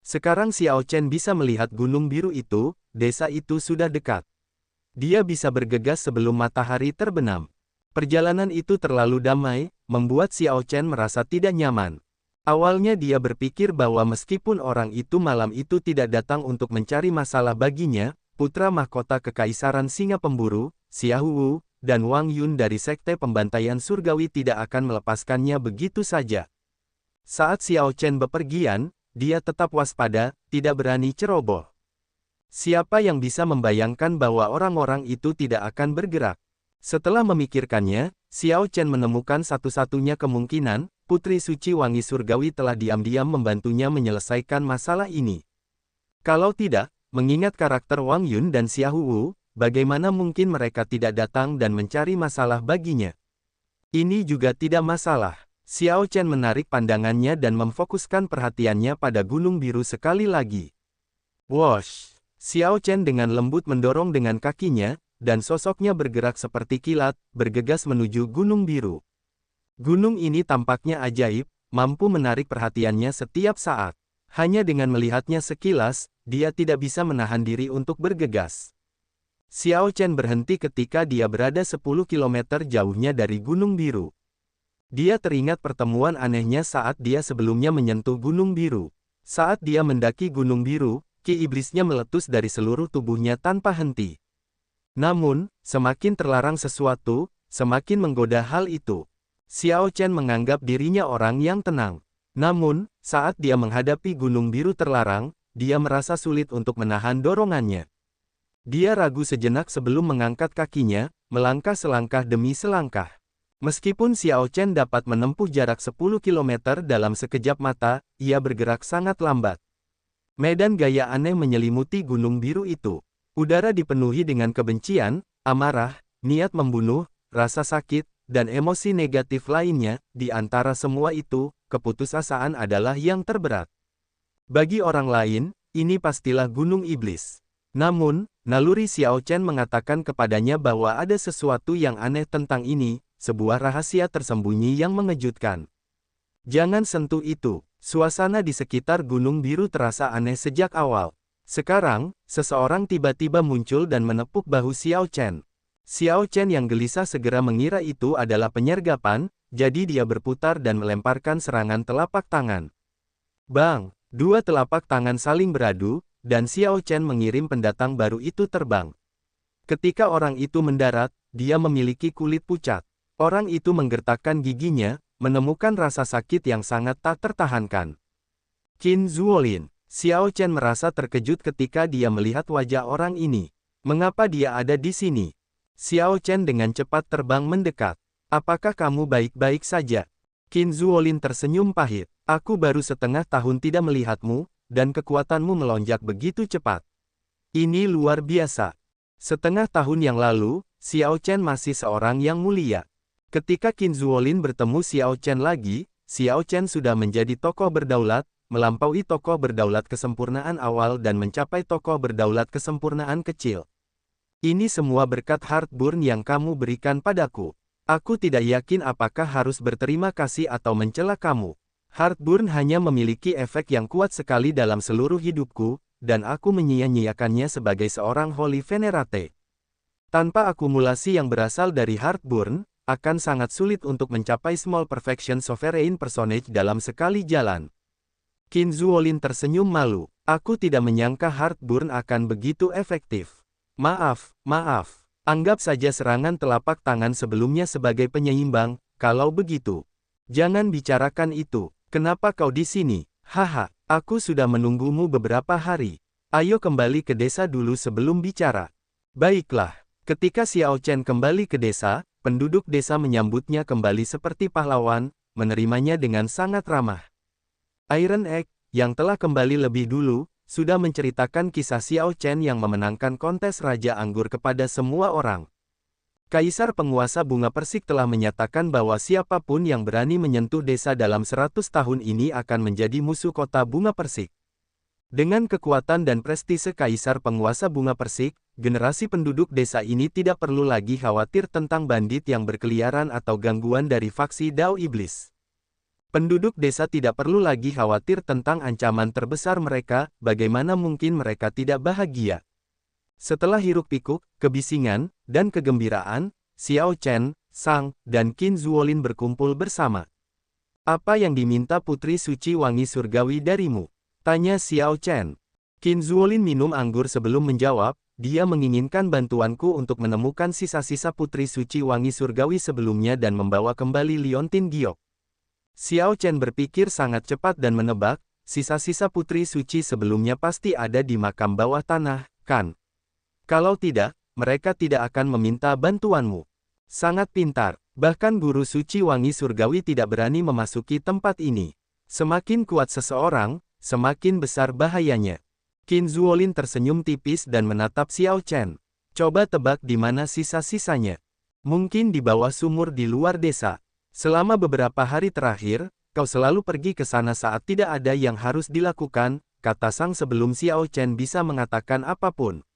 Sekarang Xiao Chen bisa melihat gunung biru itu, desa itu sudah dekat. Dia bisa bergegas sebelum matahari terbenam. Perjalanan itu terlalu damai, membuat Xiao Chen merasa tidak nyaman. Awalnya dia berpikir bahwa meskipun orang itu malam itu tidak datang untuk mencari masalah baginya, putra mahkota Kekaisaran Singa Pemburu, Xiahou Wu, dan Wang Yun dari Sekte Pembantaian Surgawi tidak akan melepaskannya begitu saja. Saat Xiao Chen bepergian, dia tetap waspada, tidak berani ceroboh. Siapa yang bisa membayangkan bahwa orang-orang itu tidak akan bergerak? Setelah memikirkannya, Xiao Chen menemukan satu-satunya kemungkinan, Putri Suci Wangi Surgawi telah diam-diam membantunya menyelesaikan masalah ini. Kalau tidak, mengingat karakter Wang Yun dan Xiahou Wu, bagaimana mungkin mereka tidak datang dan mencari masalah baginya? Ini juga tidak masalah. Xiao Chen menarik pandangannya dan memfokuskan perhatiannya pada gunung biru sekali lagi. Wosh! Xiao Chen dengan lembut mendorong dengan kakinya, dan sosoknya bergerak seperti kilat, bergegas menuju gunung biru. Gunung ini tampaknya ajaib, mampu menarik perhatiannya setiap saat. Hanya dengan melihatnya sekilas, dia tidak bisa menahan diri untuk bergegas. Xiao Chen berhenti ketika dia berada 10 km jauhnya dari gunung biru. Dia teringat pertemuan anehnya saat dia sebelumnya menyentuh gunung biru. Saat dia mendaki gunung biru, ki iblisnya meletus dari seluruh tubuhnya tanpa henti. Namun, semakin terlarang sesuatu, semakin menggoda hal itu. Xiao Chen menganggap dirinya orang yang tenang. Namun, saat dia menghadapi gunung biru terlarang, dia merasa sulit untuk menahan dorongannya. Dia ragu sejenak sebelum mengangkat kakinya, melangkah selangkah demi selangkah. Meskipun Xiao Chen dapat menempuh jarak 10 km dalam sekejap mata, ia bergerak sangat lambat. Medan gaya aneh menyelimuti gunung biru itu. Udara dipenuhi dengan kebencian, amarah, niat membunuh, rasa sakit, dan emosi negatif lainnya. Di antara semua itu, keputusasaan adalah yang terberat. Bagi orang lain, ini pastilah gunung iblis. Namun, naluri Xiao Chen mengatakan kepadanya bahwa ada sesuatu yang aneh tentang ini, sebuah rahasia tersembunyi yang mengejutkan. Jangan sentuh itu. Suasana di sekitar gunung biru terasa aneh sejak awal. Sekarang, seseorang tiba-tiba muncul dan menepuk bahu Xiao Chen. Xiao Chen yang gelisah segera mengira itu adalah penyergapan, jadi dia berputar dan melemparkan serangan telapak tangan. Bang! Dua telapak tangan saling beradu, dan Xiao Chen mengirim pendatang baru itu terbang. Ketika orang itu mendarat, dia memiliki kulit pucat. Orang itu menggertakkan giginya, menemukan rasa sakit yang sangat tak tertahankan. Qin Zuolin. Xiao Chen merasa terkejut ketika dia melihat wajah orang ini. Mengapa dia ada di sini? Xiao Chen dengan cepat terbang mendekat. Apakah kamu baik-baik saja? Qin Zuolin tersenyum pahit. Aku baru setengah tahun tidak melihatmu, dan kekuatanmu melonjak begitu cepat. Ini luar biasa. Setengah tahun yang lalu, Xiao Chen masih seorang yang mulia. Ketika Qin Zuolin bertemu Xiao Chen lagi, Xiao Chen sudah menjadi tokoh berdaulat, melampaui tokoh berdaulat kesempurnaan awal dan mencapai tokoh berdaulat kesempurnaan kecil. Ini semua berkat Heartburn yang kamu berikan padaku. Aku tidak yakin apakah harus berterima kasih atau mencela kamu. Heartburn hanya memiliki efek yang kuat sekali dalam seluruh hidupku, dan aku menyia-nyiakannya sebagai seorang Holy Venerate. Tanpa akumulasi yang berasal dari Heartburn, akan sangat sulit untuk mencapai Small Perfection Sovereign Personage dalam sekali jalan. Qin Zuolin tersenyum malu. Aku tidak menyangka Heartburn akan begitu efektif. Maaf. Anggap saja serangan telapak tangan sebelumnya sebagai penyeimbang, kalau begitu. Jangan bicarakan itu. Kenapa kau di sini? Haha, aku sudah menunggumu beberapa hari. Ayo kembali ke desa dulu sebelum bicara. Baiklah. Ketika Xiao Chen kembali ke desa, penduduk desa menyambutnya kembali seperti pahlawan, menerimanya dengan sangat ramah. Iron Egg, yang telah kembali lebih dulu, sudah menceritakan kisah Xiao Chen yang memenangkan kontes Raja Anggur kepada semua orang. Kaisar penguasa bunga persik telah menyatakan bahwa siapapun yang berani menyentuh desa dalam 100 tahun ini akan menjadi musuh kota bunga persik. Dengan kekuatan dan prestise Kaisar penguasa bunga persik, generasi penduduk desa ini tidak perlu lagi khawatir tentang bandit yang berkeliaran atau gangguan dari faksi Dao Iblis. Penduduk desa tidak perlu lagi khawatir tentang ancaman terbesar mereka, bagaimana mungkin mereka tidak bahagia. Setelah hiruk-pikuk, kebisingan, dan kegembiraan, Xiao Chen, Sang, dan Qin Zuolin berkumpul bersama. Apa yang diminta Putri Suci Wangi Surgawi darimu? Tanya Xiao Chen. Qin Zuolin minum anggur sebelum menjawab, dia menginginkan bantuanku untuk menemukan sisa-sisa Putri Suci Wangi Surgawi sebelumnya dan membawa kembali Liontin Giok. Xiao Chen berpikir sangat cepat dan menebak, sisa-sisa Putri Suci sebelumnya pasti ada di makam bawah tanah, kan? Kalau tidak, mereka tidak akan meminta bantuanmu. Sangat pintar, bahkan Guru Suci Wangi Surgawi tidak berani memasuki tempat ini. Semakin kuat seseorang, semakin besar bahayanya. Qin Zuolin tersenyum tipis dan menatap Xiao Chen. Coba tebak di mana sisa-sisanya. Mungkin di bawah sumur di luar desa. Selama beberapa hari terakhir, kau selalu pergi ke sana saat tidak ada yang harus dilakukan, kata Sang sebelum Xiao Chen bisa mengatakan apapun.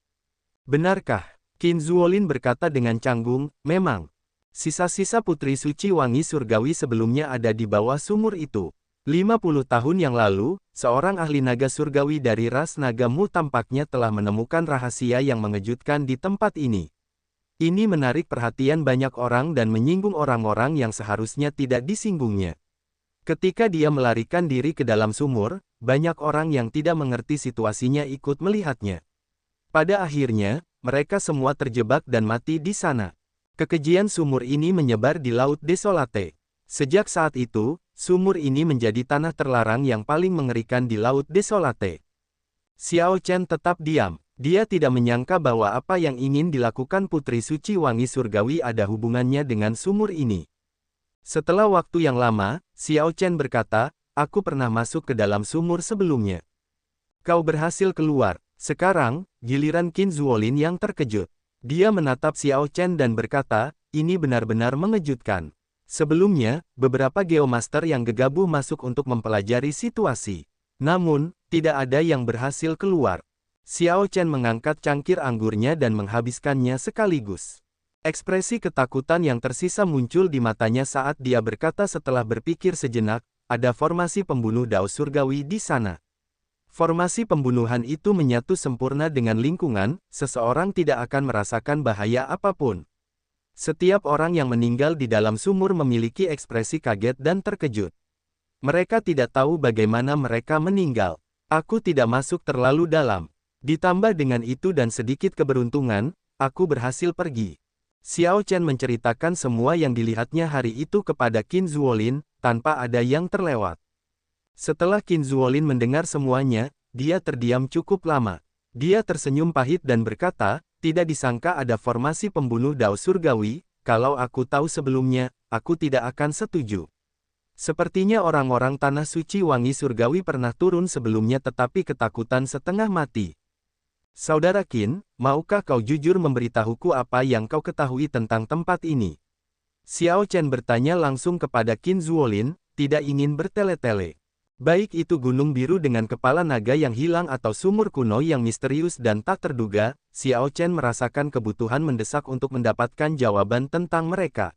Benarkah? Qin Zuolin berkata dengan canggung, memang. Sisa-sisa Putri Suci Wangi Surgawi sebelumnya ada di bawah sumur itu. 50 tahun yang lalu, seorang ahli naga surgawi dari ras naga Mu tampaknya telah menemukan rahasia yang mengejutkan di tempat ini. Ini menarik perhatian banyak orang dan menyinggung orang-orang yang seharusnya tidak disinggungnya. Ketika dia melarikan diri ke dalam sumur, banyak orang yang tidak mengerti situasinya ikut melihatnya. Pada akhirnya, mereka semua terjebak dan mati di sana. Kekejian sumur ini menyebar di Laut Desolate. Sejak saat itu, sumur ini menjadi tanah terlarang yang paling mengerikan di Laut Desolate. Xiao Chen tetap diam. Dia tidak menyangka bahwa apa yang ingin dilakukan Putri Suci Wangi Surgawi ada hubungannya dengan sumur ini. Setelah waktu yang lama, Xiao Chen berkata, aku pernah masuk ke dalam sumur sebelumnya. Kau berhasil keluar. Sekarang, giliran Qin Zuolin yang terkejut. Dia menatap Xiao Chen dan berkata, ini benar-benar mengejutkan. Sebelumnya, beberapa Geomaster yang gegabah masuk untuk mempelajari situasi. Namun, tidak ada yang berhasil keluar. Xiao Chen mengangkat cangkir anggurnya dan menghabiskannya sekaligus. Ekspresi ketakutan yang tersisa muncul di matanya saat dia berkata setelah berpikir sejenak, ada formasi pembunuh Dao Surgawi di sana. Formasi pembunuhan itu menyatu sempurna dengan lingkungan, seseorang tidak akan merasakan bahaya apapun. Setiap orang yang meninggal di dalam sumur memiliki ekspresi kaget dan terkejut. Mereka tidak tahu bagaimana mereka meninggal. Aku tidak masuk terlalu dalam. Ditambah dengan itu dan sedikit keberuntungan, aku berhasil pergi. Xiao Chen menceritakan semua yang dilihatnya hari itu kepada Qin Zuolin, tanpa ada yang terlewat. Setelah Qin Zuolin mendengar semuanya, dia terdiam cukup lama. Dia tersenyum pahit dan berkata, tidak disangka ada formasi pembunuh Dao Surgawi, kalau aku tahu sebelumnya, aku tidak akan setuju. Sepertinya orang-orang Tanah Suci Wangi Surgawi pernah turun sebelumnya tetapi ketakutan setengah mati. Saudara Qin, maukah kau jujur memberitahuku apa yang kau ketahui tentang tempat ini? Xiao Chen bertanya langsung kepada Qin Zuolin, tidak ingin bertele-tele. Baik itu gunung biru dengan kepala naga yang hilang atau sumur kuno yang misterius dan tak terduga, Xiao Chen merasakan kebutuhan mendesak untuk mendapatkan jawaban tentang mereka.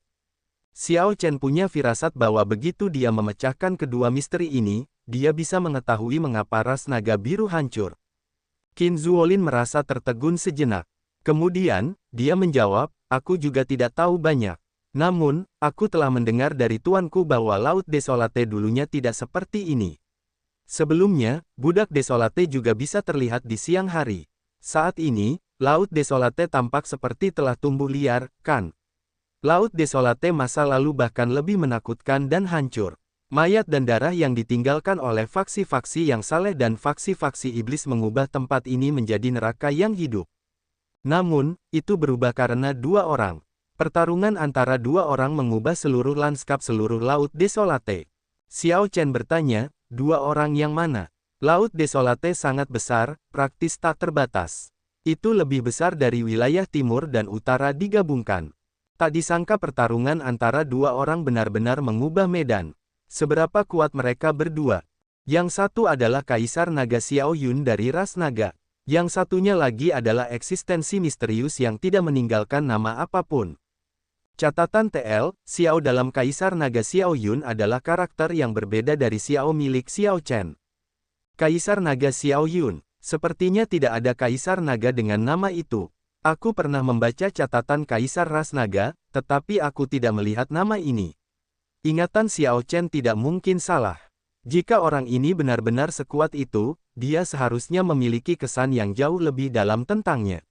Xiao Chen punya firasat bahwa begitu dia memecahkan kedua misteri ini, dia bisa mengetahui mengapa ras naga biru hancur. Qin Zuolin merasa tertegun sejenak. Kemudian, dia menjawab, aku juga tidak tahu banyak. Namun, aku telah mendengar dari tuanku bahwa Laut Desolate dulunya tidak seperti ini. Sebelumnya, budak Desolate juga bisa terlihat di siang hari. Saat ini, Laut Desolate tampak seperti telah tumbuh liar, kan? Laut Desolate masa lalu bahkan lebih menakutkan dan hancur. Mayat dan darah yang ditinggalkan oleh faksi-faksi yang saleh dan faksi-faksi iblis mengubah tempat ini menjadi neraka yang hidup. Namun, itu berubah karena dua orang. Pertarungan antara dua orang mengubah seluruh lanskap seluruh Laut Desolate. Xiao Chen bertanya, dua orang yang mana? Laut Desolate sangat besar, praktis tak terbatas. Itu lebih besar dari wilayah timur dan utara digabungkan. Tak disangka pertarungan antara dua orang benar-benar mengubah medan. Seberapa kuat mereka berdua? Yang satu adalah Kaisar Naga Xiao Yun dari ras naga. Yang satunya lagi adalah eksistensi misterius yang tidak meninggalkan nama apapun. Catatan TL, Xiao dalam Kaisar Naga Xiao Yun adalah karakter yang berbeda dari Xiao milik Xiao Chen. Kaisar Naga Xiao Yun, sepertinya tidak ada Kaisar Naga dengan nama itu. Aku pernah membaca catatan Kaisar ras naga, tetapi aku tidak melihat nama ini. Ingatan Xiao Chen tidak mungkin salah. Jika orang ini benar-benar sekuat itu, dia seharusnya memiliki kesan yang jauh lebih dalam tentangnya.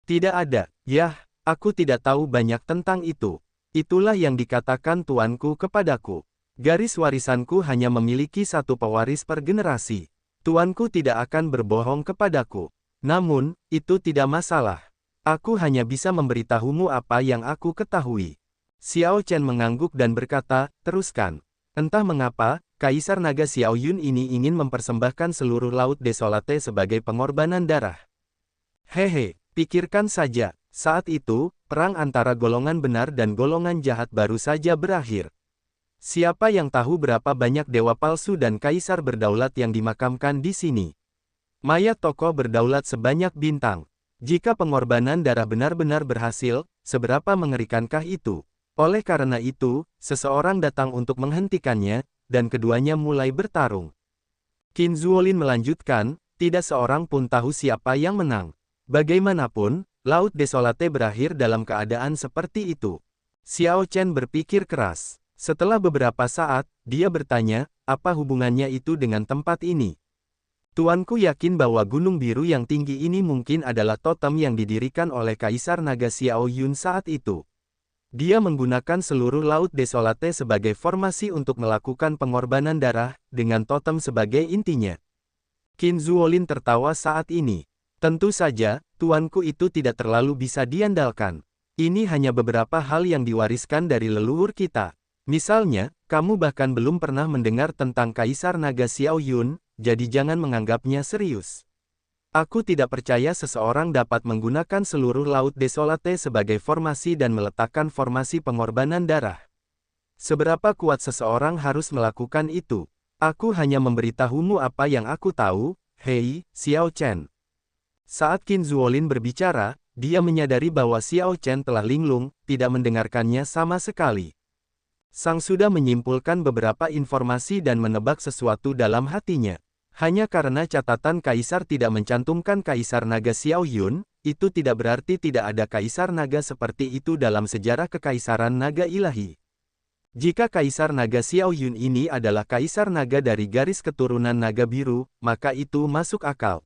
Tidak ada, yah, aku tidak tahu banyak tentang itu. Itulah yang dikatakan tuanku kepadaku. Garis warisanku hanya memiliki satu pewaris per generasi. Tuanku tidak akan berbohong kepadaku. Namun, itu tidak masalah. Aku hanya bisa memberitahumu apa yang aku ketahui. Xiao Chen mengangguk dan berkata, teruskan. Entah mengapa, Kaisar Naga Xiao Yun ini ingin mempersembahkan seluruh Laut Desolate sebagai pengorbanan darah. Hehe, pikirkan saja, saat itu, perang antara golongan benar dan golongan jahat baru saja berakhir. Siapa yang tahu berapa banyak dewa palsu dan kaisar berdaulat yang dimakamkan di sini? Mayat tokoh berdaulat sebanyak bintang. Jika pengorbanan darah benar-benar berhasil, seberapa mengerikankah itu? Oleh karena itu, seseorang datang untuk menghentikannya, dan keduanya mulai bertarung. Qin Zuolin melanjutkan, tidak seorang pun tahu siapa yang menang. Bagaimanapun, Laut Desolate berakhir dalam keadaan seperti itu. Xiao Chen berpikir keras. Setelah beberapa saat, dia bertanya, apa hubungannya itu dengan tempat ini? Tuanku yakin bahwa Gunung Biru yang tinggi ini mungkin adalah totem yang didirikan oleh Kaisar Naga Xiao Yun saat itu. Dia menggunakan seluruh Laut Desolate sebagai formasi untuk melakukan pengorbanan darah, dengan totem sebagai intinya. Qin Zuolin tertawa saat ini. Tentu saja, tuanku itu tidak terlalu bisa diandalkan. Ini hanya beberapa hal yang diwariskan dari leluhur kita. Misalnya, kamu bahkan belum pernah mendengar tentang Kaisar Naga Xiao Yun, jadi jangan menganggapnya serius. Aku tidak percaya seseorang dapat menggunakan seluruh Laut Desolate sebagai formasi dan meletakkan formasi pengorbanan darah. Seberapa kuat seseorang harus melakukan itu? Aku hanya memberitahumu apa yang aku tahu, hei, Xiao Chen. Saat Qin Zuolin berbicara, dia menyadari bahwa Xiao Chen telah linglung, tidak mendengarkannya sama sekali. Sang sudah menyimpulkan beberapa informasi dan menebak sesuatu dalam hatinya. Hanya karena catatan Kaisar tidak mencantumkan Kaisar Naga Xiao Yun, itu tidak berarti tidak ada Kaisar Naga seperti itu dalam sejarah Kekaisaran Naga Ilahi. Jika Kaisar Naga Xiao Yun ini adalah Kaisar Naga dari garis keturunan Naga Biru, maka itu masuk akal.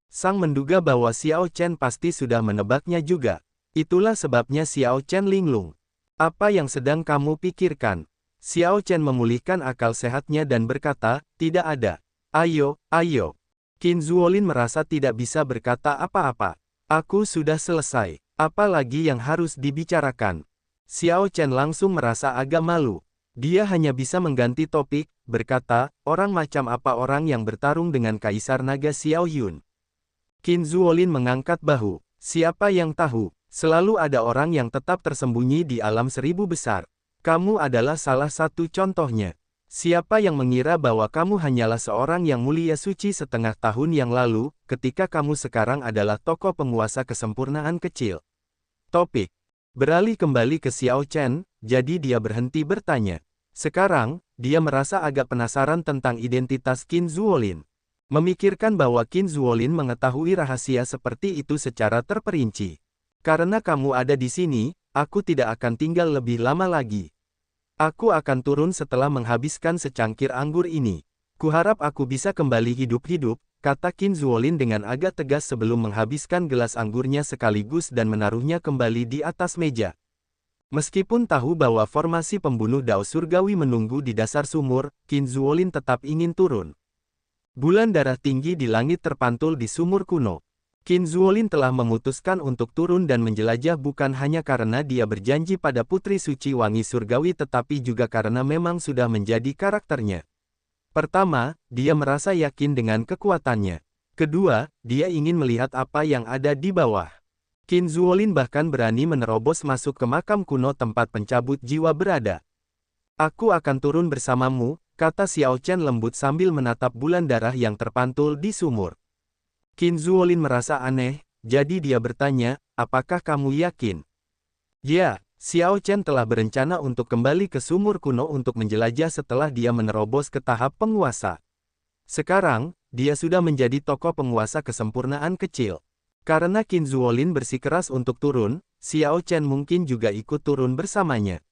Sang menduga bahwa Xiao Chen pasti sudah menebaknya juga. Itulah sebabnya Xiao Chen linglung. Apa yang sedang kamu pikirkan? Xiao Chen memulihkan akal sehatnya dan berkata, tidak ada. Ayo, ayo. Qin Zuolin merasa tidak bisa berkata apa-apa. Aku sudah selesai. Apa lagi yang harus dibicarakan? Xiao Chen langsung merasa agak malu. Dia hanya bisa mengganti topik, berkata, orang macam apa orang yang bertarung dengan Kaisar Naga Xiao Yun? Qin Zuolin mengangkat bahu. Siapa yang tahu? Selalu ada orang yang tetap tersembunyi di alam seribu besar. Kamu adalah salah satu contohnya. Siapa yang mengira bahwa kamu hanyalah seorang yang mulia suci setengah tahun yang lalu, ketika kamu sekarang adalah tokoh penguasa kesempurnaan kecil? Topik. Beralih kembali ke Xiao Chen, jadi dia berhenti bertanya. Sekarang, dia merasa agak penasaran tentang identitas Qin Zuolin. Memikirkan bahwa Qin Zuolin mengetahui rahasia seperti itu secara terperinci. Karena kamu ada di sini, aku tidak akan tinggal lebih lama lagi. Aku akan turun setelah menghabiskan secangkir anggur ini. Kuharap aku bisa kembali hidup-hidup, kata Qin Zuolin dengan agak tegas sebelum menghabiskan gelas anggurnya sekaligus dan menaruhnya kembali di atas meja. Meskipun tahu bahwa formasi pembunuh Dao Surgawi menunggu di dasar sumur, Qin Zuolin tetap ingin turun. Bulan darah tinggi di langit terpantul di sumur kuno. Qin Zuolin telah memutuskan untuk turun dan menjelajah bukan hanya karena dia berjanji pada Putri Suci Wangi Surgawi tetapi juga karena memang sudah menjadi karakternya. Pertama, dia merasa yakin dengan kekuatannya. Kedua, dia ingin melihat apa yang ada di bawah. Qin Zuolin bahkan berani menerobos masuk ke makam kuno tempat pencabut jiwa berada. Aku akan turun bersamamu, kata Xiao Chen lembut sambil menatap bulan darah yang terpantul di sumur. Qin Zuolin merasa aneh, jadi dia bertanya, apakah kamu yakin? Ya, Xiao Chen telah berencana untuk kembali ke sumur kuno untuk menjelajah setelah dia menerobos ke tahap penguasa. Sekarang, dia sudah menjadi tokoh penguasa kesempurnaan kecil. Karena Qin Zuolin bersikeras untuk turun, Xiao Chen mungkin juga ikut turun bersamanya.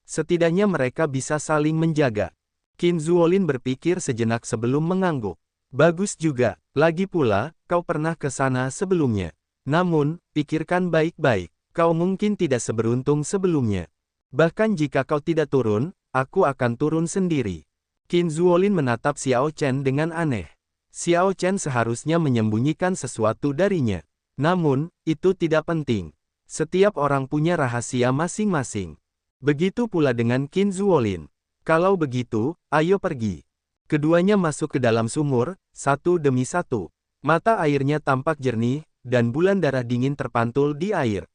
Setidaknya mereka bisa saling menjaga. Qin Zuolin berpikir sejenak sebelum mengangguk. Bagus juga, lagi pula, kau pernah ke sana sebelumnya. Namun, pikirkan baik-baik, kau mungkin tidak seberuntung sebelumnya. Bahkan jika kau tidak turun, aku akan turun sendiri. Qin Zuolin menatap Xiao Chen dengan aneh. Xiao Chen seharusnya menyembunyikan sesuatu darinya. Namun, itu tidak penting. Setiap orang punya rahasia masing-masing. Begitu pula dengan Qin Zuolin. Kalau begitu, ayo pergi. Keduanya masuk ke dalam sumur, satu demi satu. Mata airnya tampak jernih, dan bulan darah dingin terpantul di air.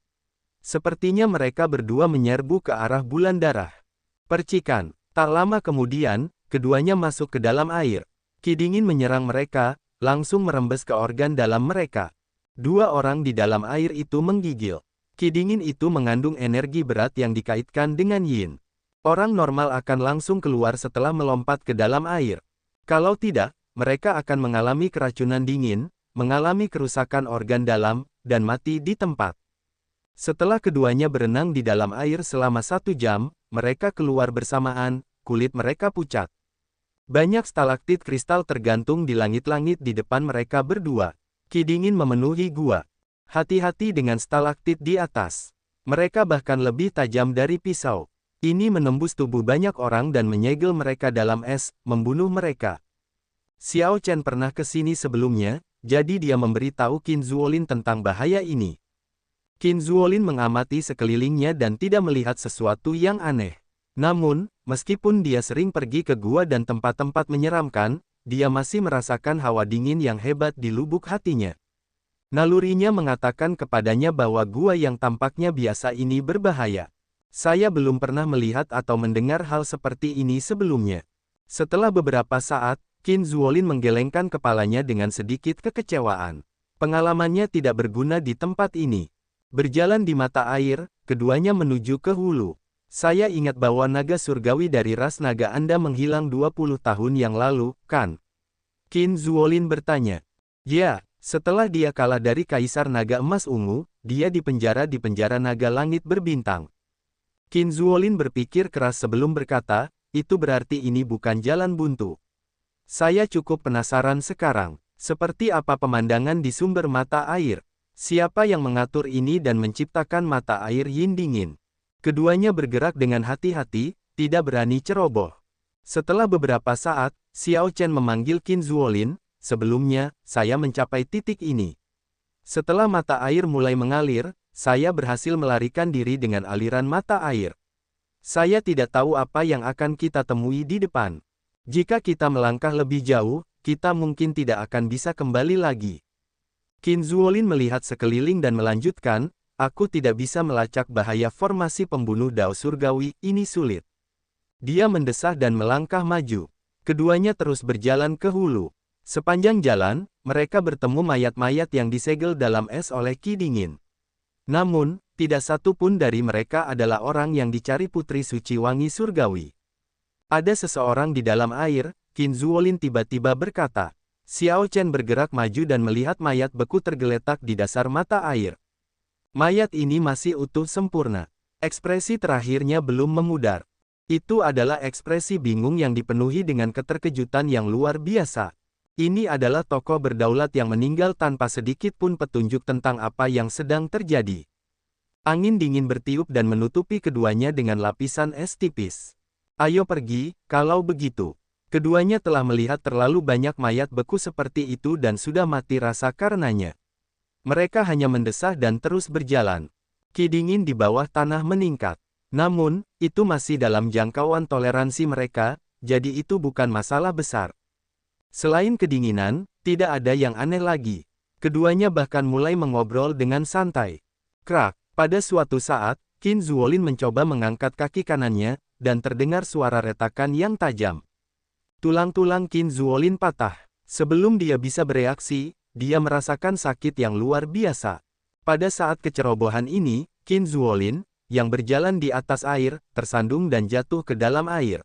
Sepertinya mereka berdua menyerbu ke arah bulan darah. Percikan. Tak lama kemudian, keduanya masuk ke dalam air. Ki dingin menyerang mereka, langsung merembes ke organ dalam mereka. Dua orang di dalam air itu menggigil. Ki dingin itu mengandung energi berat yang dikaitkan dengan yin. Orang normal akan langsung keluar setelah melompat ke dalam air. Kalau tidak, mereka akan mengalami keracunan dingin, mengalami kerusakan organ dalam, dan mati di tempat. Setelah keduanya berenang di dalam air selama 1 jam, mereka keluar bersamaan, kulit mereka pucat. Banyak stalaktit kristal tergantung di langit-langit di depan mereka berdua. Ki dingin memenuhi gua. Hati-hati dengan stalaktit di atas. Mereka bahkan lebih tajam dari pisau. Ini menembus tubuh banyak orang dan menyegel mereka dalam es, membunuh mereka. Xiao Chen pernah ke sini sebelumnya, jadi dia memberitahu Qin Zuolin tentang bahaya ini. Qin Zuolin mengamati sekelilingnya dan tidak melihat sesuatu yang aneh. Namun, meskipun dia sering pergi ke gua dan tempat-tempat menyeramkan, dia masih merasakan hawa dingin yang hebat di lubuk hatinya. Nalurinya mengatakan kepadanya bahwa gua yang tampaknya biasa ini berbahaya. Saya belum pernah melihat atau mendengar hal seperti ini sebelumnya. Setelah beberapa saat, Qin Zuolin menggelengkan kepalanya dengan sedikit kekecewaan. Pengalamannya tidak berguna di tempat ini. Berjalan di mata air, keduanya menuju ke hulu. Saya ingat bahwa naga surgawi dari ras naga Anda menghilang 20 tahun yang lalu, kan? Qin Zuolin bertanya. Ya. Setelah dia kalah dari Kaisar Naga Emas Ungu, dia dipenjara di penjara naga langit berbintang. Qin Zuolin berpikir keras sebelum berkata, itu berarti ini bukan jalan buntu. Saya cukup penasaran sekarang. Seperti apa pemandangan di sumber mata air? Siapa yang mengatur ini dan menciptakan mata air yin dingin? Keduanya bergerak dengan hati-hati, tidak berani ceroboh. Setelah beberapa saat, Xiao Chen memanggil Qin Zuolin, sebelumnya, saya mencapai titik ini. Setelah mata air mulai mengalir, saya berhasil melarikan diri dengan aliran mata air. Saya tidak tahu apa yang akan kita temui di depan. Jika kita melangkah lebih jauh, kita mungkin tidak akan bisa kembali lagi. Qin Zuolin melihat sekeliling dan melanjutkan, aku tidak bisa melacak bahaya formasi pembunuh Dao Surgawi, ini sulit. Dia mendesah dan melangkah maju. Keduanya terus berjalan ke hulu. Sepanjang jalan, mereka bertemu mayat-mayat yang disegel dalam es oleh Ki Dingin. Namun, tidak satu pun dari mereka adalah orang yang dicari Putri Suci Wangi Surgawi. Ada seseorang di dalam air, Qin Zuolin tiba-tiba berkata. Xiao Chen bergerak maju dan melihat mayat beku tergeletak di dasar mata air. Mayat ini masih utuh sempurna. Ekspresi terakhirnya belum memudar. Itu adalah ekspresi bingung yang dipenuhi dengan keterkejutan yang luar biasa. Ini adalah tokoh berdaulat yang meninggal tanpa sedikit pun petunjuk tentang apa yang sedang terjadi. Angin dingin bertiup dan menutupi keduanya dengan lapisan es tipis. Ayo pergi, kalau begitu. Keduanya telah melihat terlalu banyak mayat beku seperti itu dan sudah mati rasa karenanya. Mereka hanya mendesah dan terus berjalan. Ki dingin di bawah tanah meningkat. Namun, itu masih dalam jangkauan toleransi mereka, jadi itu bukan masalah besar. Selain kedinginan, tidak ada yang aneh lagi. Keduanya bahkan mulai mengobrol dengan santai. Krak, pada suatu saat, Qin Zuolin mencoba mengangkat kaki kanannya, dan terdengar suara retakan yang tajam. Tulang-tulang Qin Zuolin patah. Sebelum dia bisa bereaksi, dia merasakan sakit yang luar biasa. Pada saat kecerobohan ini, Qin Zuolin, yang berjalan di atas air, tersandung dan jatuh ke dalam air.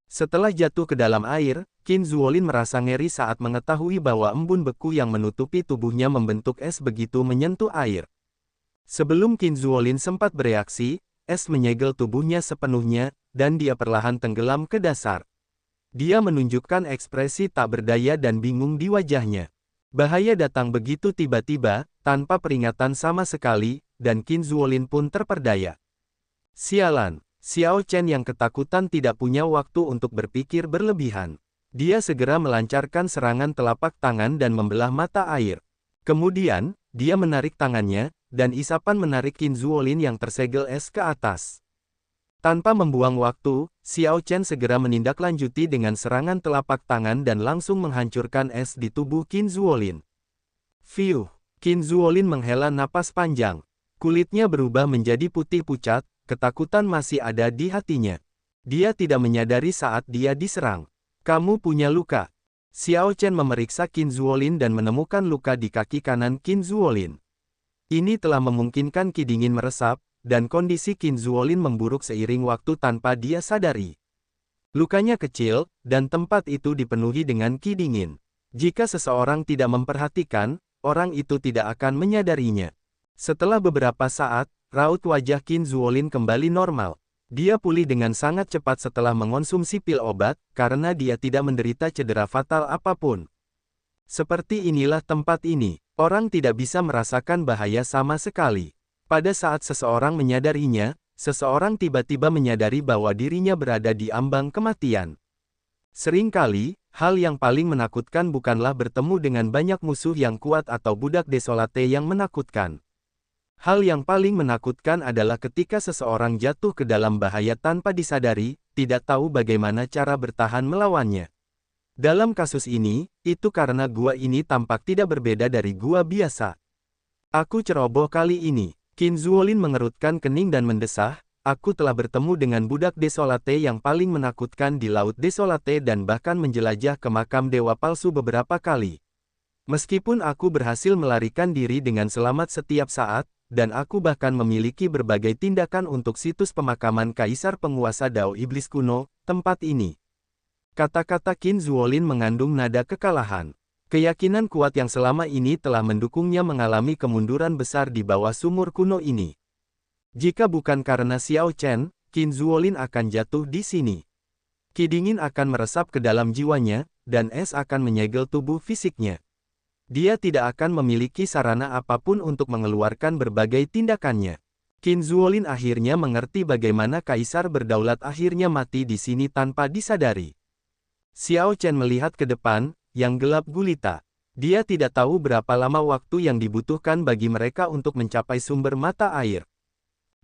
Setelah jatuh ke dalam air, Qin Zuolin merasa ngeri saat mengetahui bahwa embun beku yang menutupi tubuhnya membentuk es begitu menyentuh air. Sebelum Qin Zuolin sempat bereaksi, es menyegel tubuhnya sepenuhnya, dan dia perlahan tenggelam ke dasar. Dia menunjukkan ekspresi tak berdaya dan bingung di wajahnya. Bahaya datang begitu tiba-tiba, tanpa peringatan sama sekali, dan Qin Zuolin pun terperdaya. Sialan, Xiao Chen yang ketakutan tidak punya waktu untuk berpikir berlebihan. Dia segera melancarkan serangan telapak tangan dan membelah mata air. Kemudian, dia menarik tangannya, dan isapan menarik Qin Zuolin yang tersegel es ke atas. Tanpa membuang waktu, Xiao Chen segera menindaklanjuti dengan serangan telapak tangan dan langsung menghancurkan es di tubuh Qin Zuolin. Fiuh, Qin Zuolin menghela napas panjang. Kulitnya berubah menjadi putih pucat, ketakutan masih ada di hatinya. Dia tidak menyadari saat dia diserang. Kamu punya luka. Xiao Chen memeriksa Qin Zuolin dan menemukan luka di kaki kanan Qin Zuolin. Ini telah memungkinkan Ki dingin meresap, dan kondisi Qin Zuolin memburuk seiring waktu tanpa dia sadari. Lukanya kecil, dan tempat itu dipenuhi dengan Ki dingin. Jika seseorang tidak memperhatikan, orang itu tidak akan menyadarinya. Setelah beberapa saat, raut wajah Qin Zuolin kembali normal. Dia pulih dengan sangat cepat setelah mengonsumsi pil obat, karena dia tidak menderita cedera fatal apapun. Seperti inilah tempat ini. Orang tidak bisa merasakan bahaya sama sekali. Pada saat seseorang menyadarinya, seseorang tiba-tiba menyadari bahwa dirinya berada di ambang kematian. Seringkali, hal yang paling menakutkan bukanlah bertemu dengan banyak musuh yang kuat atau budak desolate yang menakutkan. Hal yang paling menakutkan adalah ketika seseorang jatuh ke dalam bahaya tanpa disadari, tidak tahu bagaimana cara bertahan melawannya. Dalam kasus ini, itu karena gua ini tampak tidak berbeda dari gua biasa. Aku ceroboh kali ini. Qin Zuolin mengerutkan kening dan mendesah, aku telah bertemu dengan budak desolate yang paling menakutkan di Laut Desolate dan bahkan menjelajah ke makam dewa palsu beberapa kali. Meskipun aku berhasil melarikan diri dengan selamat setiap saat, dan aku bahkan memiliki berbagai tindakan untuk situs pemakaman Kaisar Penguasa Dao Iblis Kuno, tempat ini. Kata-kata Qin Zuolin mengandung nada kekalahan. Keyakinan kuat yang selama ini telah mendukungnya mengalami kemunduran besar di bawah sumur kuno ini. Jika bukan karena Xiao Chen, Qin Zuolin akan jatuh di sini. Ki dingin akan meresap ke dalam jiwanya, dan es akan menyegel tubuh fisiknya. Dia tidak akan memiliki sarana apapun untuk mengeluarkan berbagai tindakannya. Qin Zuolin akhirnya mengerti bagaimana kaisar berdaulat akhirnya mati di sini tanpa disadari. Xiao Chen melihat ke depan, yang gelap gulita. Dia tidak tahu berapa lama waktu yang dibutuhkan bagi mereka untuk mencapai sumber mata air.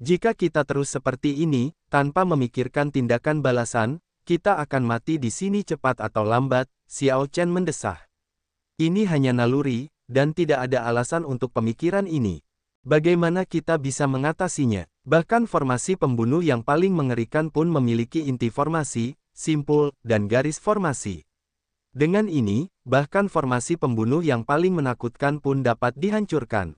Jika kita terus seperti ini, tanpa memikirkan tindakan balasan, kita akan mati di sini cepat atau lambat, Xiao Chen mendesah. Ini hanya naluri, dan tidak ada alasan untuk pemikiran ini. Bagaimana kita bisa mengatasinya? Bahkan formasi pembunuh yang paling mengerikan pun memiliki inti formasi, simpul, dan garis formasi. Dengan ini, bahkan formasi pembunuh yang paling menakutkan pun dapat dihancurkan.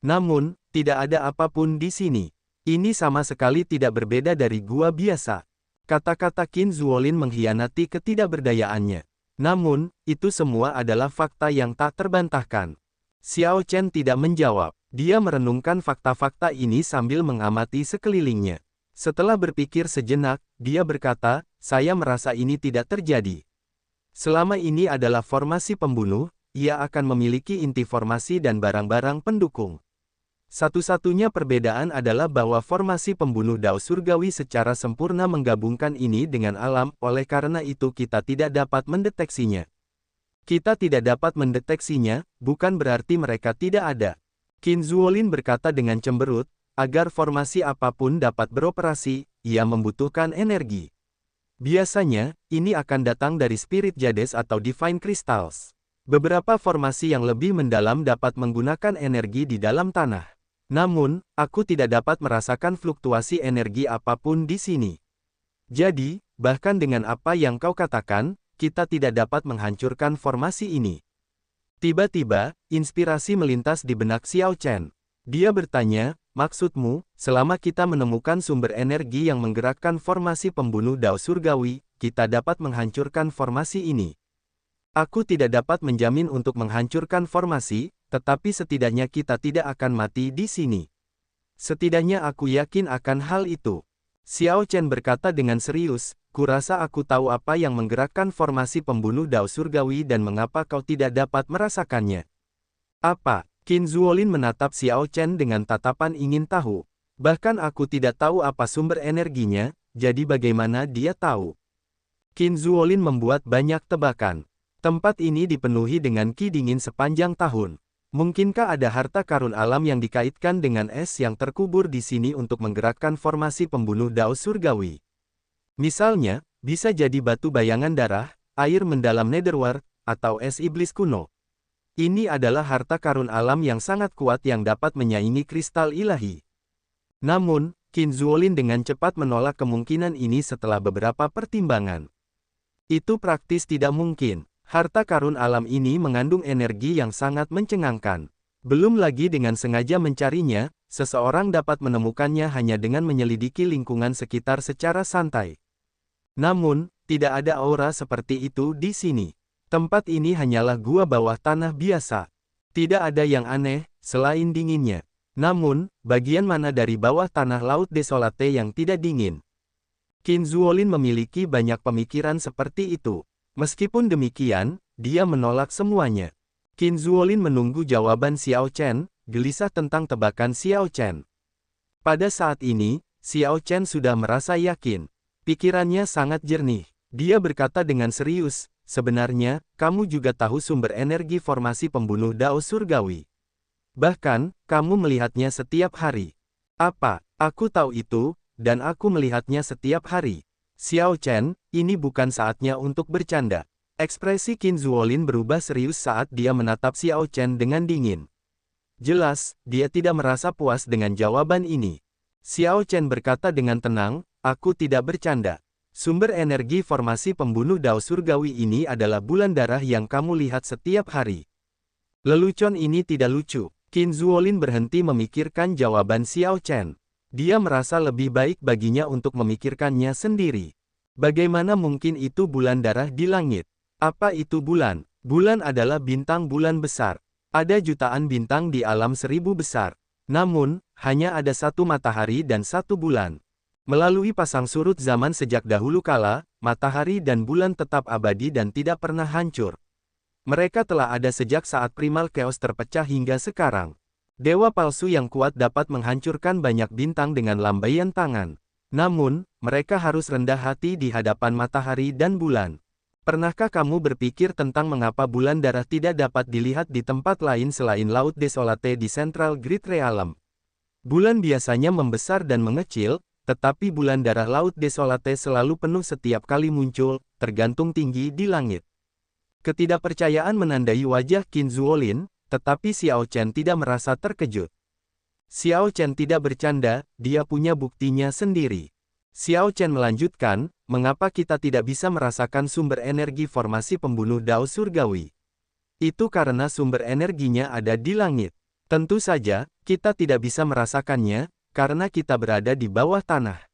Namun, tidak ada apapun di sini. Ini sama sekali tidak berbeda dari gua biasa. Kata-kata Qin Zuolin mengkhianati ketidakberdayaannya. Namun, itu semua adalah fakta yang tak terbantahkan. Xiao Chen tidak menjawab. Dia merenungkan fakta-fakta ini sambil mengamati sekelilingnya. Setelah berpikir sejenak, dia berkata, saya merasa ini tidak terjadi. Selama ini adalah formasi pembunuh, ia akan memiliki inti formasi dan barang-barang pendukung. Satu-satunya perbedaan adalah bahwa formasi pembunuh Dao Surgawi secara sempurna menggabungkan ini dengan alam, oleh karena itu kita tidak dapat mendeteksinya. Kita tidak dapat mendeteksinya, bukan berarti mereka tidak ada. Qin Zuolin berkata dengan cemberut, agar formasi apapun dapat beroperasi, ia membutuhkan energi. Biasanya, ini akan datang dari Spirit Jades atau Divine Crystals. Beberapa formasi yang lebih mendalam dapat menggunakan energi di dalam tanah. Namun, aku tidak dapat merasakan fluktuasi energi apapun di sini. Jadi, bahkan dengan apa yang kau katakan, kita tidak dapat menghancurkan formasi ini. Tiba-tiba, inspirasi melintas di benak Xiao Chen. Dia bertanya, maksudmu, selama kita menemukan sumber energi yang menggerakkan formasi pembunuh Dao Surgawi, kita dapat menghancurkan formasi ini. Aku tidak dapat menjamin untuk menghancurkan formasi, tetapi setidaknya kita tidak akan mati di sini. Setidaknya aku yakin akan hal itu. Xiao Chen berkata dengan serius, kurasa aku tahu apa yang menggerakkan formasi pembunuh Dao Surgawi dan mengapa kau tidak dapat merasakannya. Apa? Qin Zuolin menatap Xiao Chen dengan tatapan ingin tahu. Bahkan aku tidak tahu apa sumber energinya, jadi bagaimana dia tahu? Qin Zuolin membuat banyak tebakan. Tempat ini dipenuhi dengan ki dingin sepanjang tahun. Mungkinkah ada harta karun alam yang dikaitkan dengan es yang terkubur di sini untuk menggerakkan formasi pembunuh Dao Surgawi? Misalnya, bisa jadi batu bayangan darah, air mendalam Netherworld, atau es iblis kuno. Ini adalah harta karun alam yang sangat kuat yang dapat menyaingi kristal ilahi. Namun, Qin Zuolin dengan cepat menolak kemungkinan ini setelah beberapa pertimbangan. Itu praktis tidak mungkin. Harta karun alam ini mengandung energi yang sangat mencengangkan. Belum lagi dengan sengaja mencarinya, seseorang dapat menemukannya hanya dengan menyelidiki lingkungan sekitar secara santai. Namun, tidak ada aura seperti itu di sini. Tempat ini hanyalah gua bawah tanah biasa. Tidak ada yang aneh, selain dinginnya. Namun, bagian mana dari bawah tanah Laut Desolate yang tidak dingin? Qin Zuolin memiliki banyak pemikiran seperti itu. Meskipun demikian, dia menolak semuanya. Qin Zuolin menunggu jawaban Xiao Chen, gelisah tentang tebakan Xiao Chen. Pada saat ini, Xiao Chen sudah merasa yakin. Pikirannya sangat jernih. Dia berkata dengan serius, sebenarnya, kamu juga tahu sumber energi formasi pembunuh Dao Surgawi. Bahkan, kamu melihatnya setiap hari. Apa? Aku tahu itu, dan aku melihatnya setiap hari. Xiao Chen, ini bukan saatnya untuk bercanda. Ekspresi Qin Zuolin berubah serius saat dia menatap Xiao Chen dengan dingin. Jelas, dia tidak merasa puas dengan jawaban ini. Xiao Chen berkata dengan tenang, aku tidak bercanda. Sumber energi formasi pembunuh Dao Surgawi ini adalah bulan darah yang kamu lihat setiap hari. Lelucon ini tidak lucu. Qin Zuolin berhenti memikirkan jawaban Xiao Chen. Dia merasa lebih baik baginya untuk memikirkannya sendiri. Bagaimana mungkin itu bulan darah di langit? Apa itu bulan? Bulan adalah bintang bulan besar. Ada jutaan bintang di alam seribu besar. Namun, hanya ada satu matahari dan satu bulan. Melalui pasang surut zaman sejak dahulu kala, matahari dan bulan tetap abadi dan tidak pernah hancur. Mereka telah ada sejak saat primal chaos terpecah hingga sekarang. Dewa palsu yang kuat dapat menghancurkan banyak bintang dengan lambaian tangan. Namun, mereka harus rendah hati di hadapan matahari dan bulan. Pernahkah kamu berpikir tentang mengapa bulan darah tidak dapat dilihat di tempat lain selain Laut Desolate di Central Grid Realm? Bulan biasanya membesar dan mengecil, tetapi bulan darah Laut Desolate selalu penuh setiap kali muncul, tergantung tinggi di langit. Ketidakpercayaan menandai wajah Qin Zuolin, tetapi Xiao Chen tidak merasa terkejut. Xiao Chen tidak bercanda, dia punya buktinya sendiri. Xiao Chen melanjutkan, mengapa kita tidak bisa merasakan sumber energi formasi pembunuh Dao Surgawi? Itu karena sumber energinya ada di langit. Tentu saja, kita tidak bisa merasakannya, karena kita berada di bawah tanah.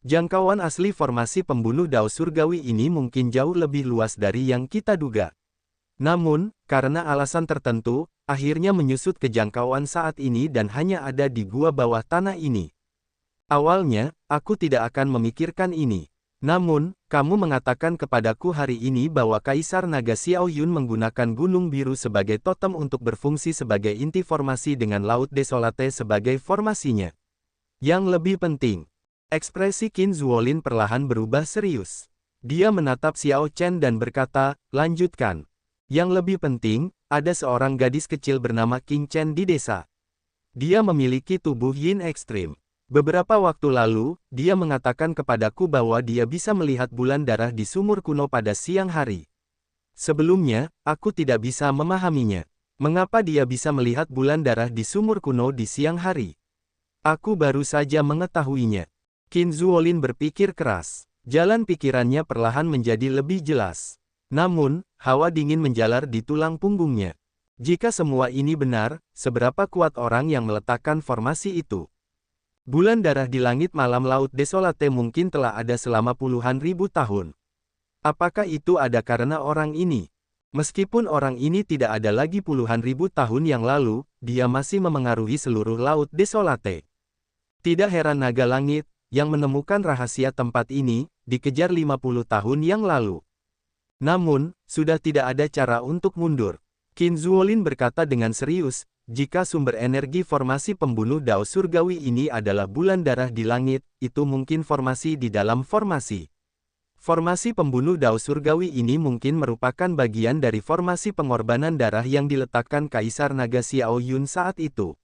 Jangkauan asli formasi pembunuh Dao Surgawi ini mungkin jauh lebih luas dari yang kita duga. Namun, karena alasan tertentu, akhirnya menyusut ke jangkauan saat ini dan hanya ada di gua bawah tanah ini. Awalnya, aku tidak akan memikirkan ini. Namun, kamu mengatakan kepadaku hari ini bahwa Kaisar Naga Xiao Yun menggunakan Gunung Biru sebagai totem untuk berfungsi sebagai inti formasi dengan Laut Desolate sebagai formasinya. Yang lebih penting, ekspresi Qin Zuolin perlahan berubah serius. Dia menatap Xiao Chen dan berkata, lanjutkan. Yang lebih penting, ada seorang gadis kecil bernama Qing Chen di desa. Dia memiliki tubuh yin ekstrim. Beberapa waktu lalu, dia mengatakan kepadaku bahwa dia bisa melihat bulan darah di sumur kuno pada siang hari. Sebelumnya, aku tidak bisa memahaminya. Mengapa dia bisa melihat bulan darah di sumur kuno di siang hari? Aku baru saja mengetahuinya. Qin Zuolin berpikir keras. Jalan pikirannya perlahan menjadi lebih jelas. Namun, hawa dingin menjalar di tulang punggungnya. Jika semua ini benar, seberapa kuat orang yang meletakkan formasi itu? Bulan darah di langit malam Laut Desolate mungkin telah ada selama puluhan ribu tahun. Apakah itu ada karena orang ini? Meskipun orang ini tidak ada lagi puluhan ribu tahun yang lalu, dia masih memengaruhi seluruh Laut Desolate. Tidak heran naga langit, yang menemukan rahasia tempat ini, dikejar 50 tahun yang lalu. Namun, sudah tidak ada cara untuk mundur. Qin Zuolin berkata dengan serius, jika sumber energi formasi pembunuh Dao Surgawi ini adalah bulan darah di langit, itu mungkin formasi di dalam formasi. Formasi pembunuh Dao Surgawi ini mungkin merupakan bagian dari formasi pengorbanan darah yang diletakkan Kaisar Naga Xiao Yun saat itu.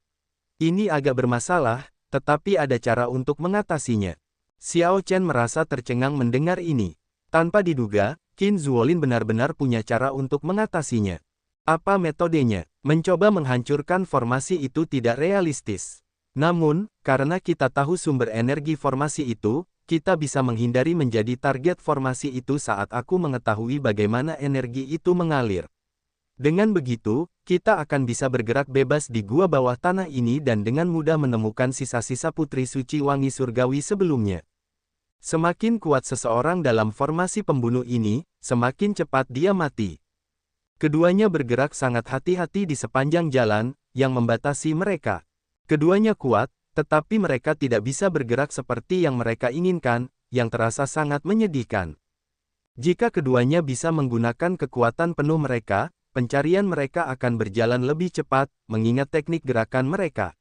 Ini agak bermasalah, tetapi ada cara untuk mengatasinya. Xiao Chen merasa tercengang mendengar ini. Tanpa diduga, Qin Zuolin benar-benar punya cara untuk mengatasinya. Apa metodenya? Mencoba menghancurkan formasi itu tidak realistis. Namun, karena kita tahu sumber energi formasi itu, kita bisa menghindari menjadi target formasi itu saat aku mengetahui bagaimana energi itu mengalir. Dengan begitu, kita akan bisa bergerak bebas di gua bawah tanah ini dan dengan mudah menemukan sisa-sisa putri suci wangi surgawi sebelumnya. Semakin kuat seseorang dalam formasi pembunuh ini, semakin cepat dia mati. Keduanya bergerak sangat hati-hati di sepanjang jalan, yang membatasi mereka. Keduanya kuat, tetapi mereka tidak bisa bergerak seperti yang mereka inginkan, yang terasa sangat menyedihkan. Jika keduanya bisa menggunakan kekuatan penuh mereka, pencarian mereka akan berjalan lebih cepat, mengingat teknik gerakan mereka.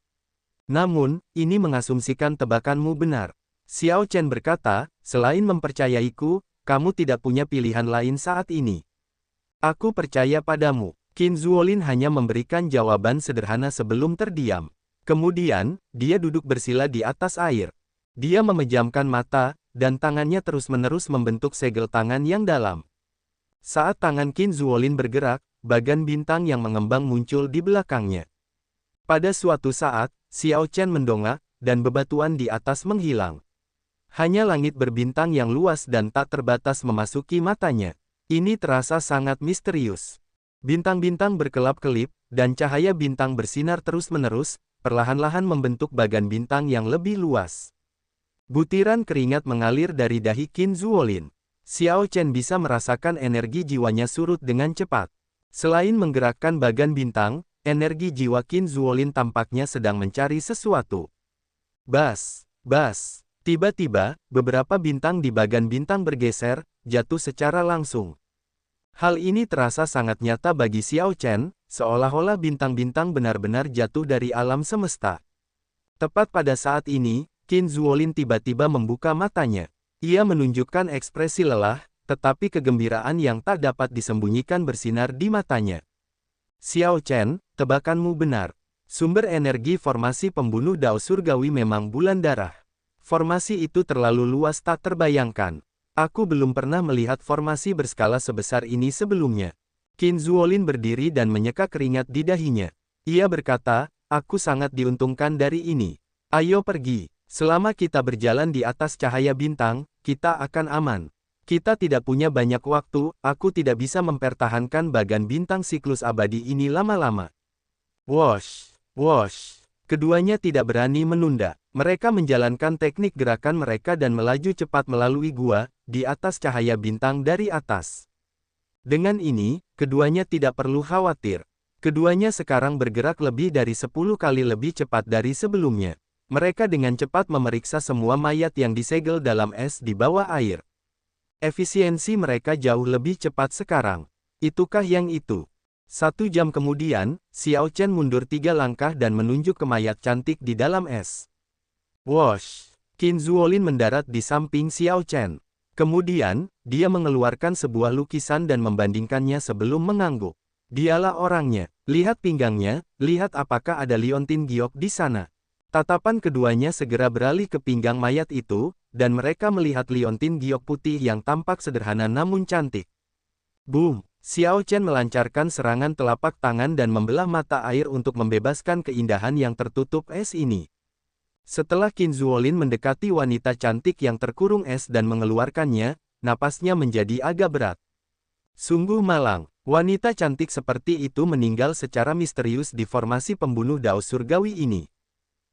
Namun, ini mengasumsikan tebakanmu benar. Xiao Chen berkata, selain mempercayaiku, kamu tidak punya pilihan lain saat ini. Aku percaya padamu. Qin Zuolin hanya memberikan jawaban sederhana sebelum terdiam. Kemudian, dia duduk bersila di atas air. Dia memejamkan mata, dan tangannya terus-menerus membentuk segel tangan yang dalam. Saat tangan Qin Zuolin bergerak, bagan bintang yang mengembang muncul di belakangnya. Pada suatu saat, Xiao Chen mendongak, dan bebatuan di atas menghilang. Hanya langit berbintang yang luas dan tak terbatas memasuki matanya. Ini terasa sangat misterius. Bintang-bintang berkelap-kelip, dan cahaya bintang bersinar terus-menerus, perlahan-lahan membentuk bagan bintang yang lebih luas. Butiran keringat mengalir dari dahi Qin Zuolin. Xiao Chen bisa merasakan energi jiwanya surut dengan cepat. Selain menggerakkan bagan bintang, energi jiwa Qin Zuolin tampaknya sedang mencari sesuatu. Bas, bas. Tiba-tiba, beberapa bintang di bagan bintang bergeser, jatuh secara langsung. Hal ini terasa sangat nyata bagi Xiao Chen, seolah-olah bintang-bintang benar-benar jatuh dari alam semesta. Tepat pada saat ini, Qin Zuolin tiba-tiba membuka matanya. Ia menunjukkan ekspresi lelah, tetapi kegembiraan yang tak dapat disembunyikan bersinar di matanya. Xiao Chen, tebakanmu benar. Sumber energi formasi pembunuh Dao Surgawi memang bulan darah. Formasi itu terlalu luas tak terbayangkan. Aku belum pernah melihat formasi berskala sebesar ini sebelumnya. Qin Zuolin berdiri dan menyeka keringat di dahinya. Ia berkata, aku sangat diuntungkan dari ini. Ayo pergi. Selama kita berjalan di atas cahaya bintang, kita akan aman. Kita tidak punya banyak waktu, aku tidak bisa mempertahankan bagan bintang siklus abadi ini lama-lama. Wosh, wosh. Keduanya tidak berani menunda. Mereka menjalankan teknik gerakan mereka dan melaju cepat melalui gua, di atas cahaya bintang dari atas. Dengan ini, keduanya tidak perlu khawatir. Keduanya sekarang bergerak lebih dari 10 kali lebih cepat dari sebelumnya. Mereka dengan cepat memeriksa semua mayat yang disegel dalam es di bawah air. Efisiensi mereka jauh lebih cepat sekarang. Itukah yang itu? 1 jam kemudian, Xiao Chen mundur 3 langkah dan menunjuk ke mayat cantik di dalam es. Wosh! Qin Zuolin mendarat di samping Xiao Chen. Kemudian, dia mengeluarkan sebuah lukisan dan membandingkannya sebelum mengangguk. Dialah orangnya. Lihat pinggangnya, lihat apakah ada liontin giok di sana. Tatapan keduanya segera beralih ke pinggang mayat itu, dan mereka melihat liontin giok putih yang tampak sederhana namun cantik. Boom! Xiao Chen melancarkan serangan telapak tangan dan membelah mata air untuk membebaskan keindahan yang tertutup es ini. Setelah Qin Zuolin mendekati wanita cantik yang terkurung es dan mengeluarkannya, napasnya menjadi agak berat. Sungguh malang, wanita cantik seperti itu meninggal secara misterius di formasi pembunuh Dao Surgawi ini.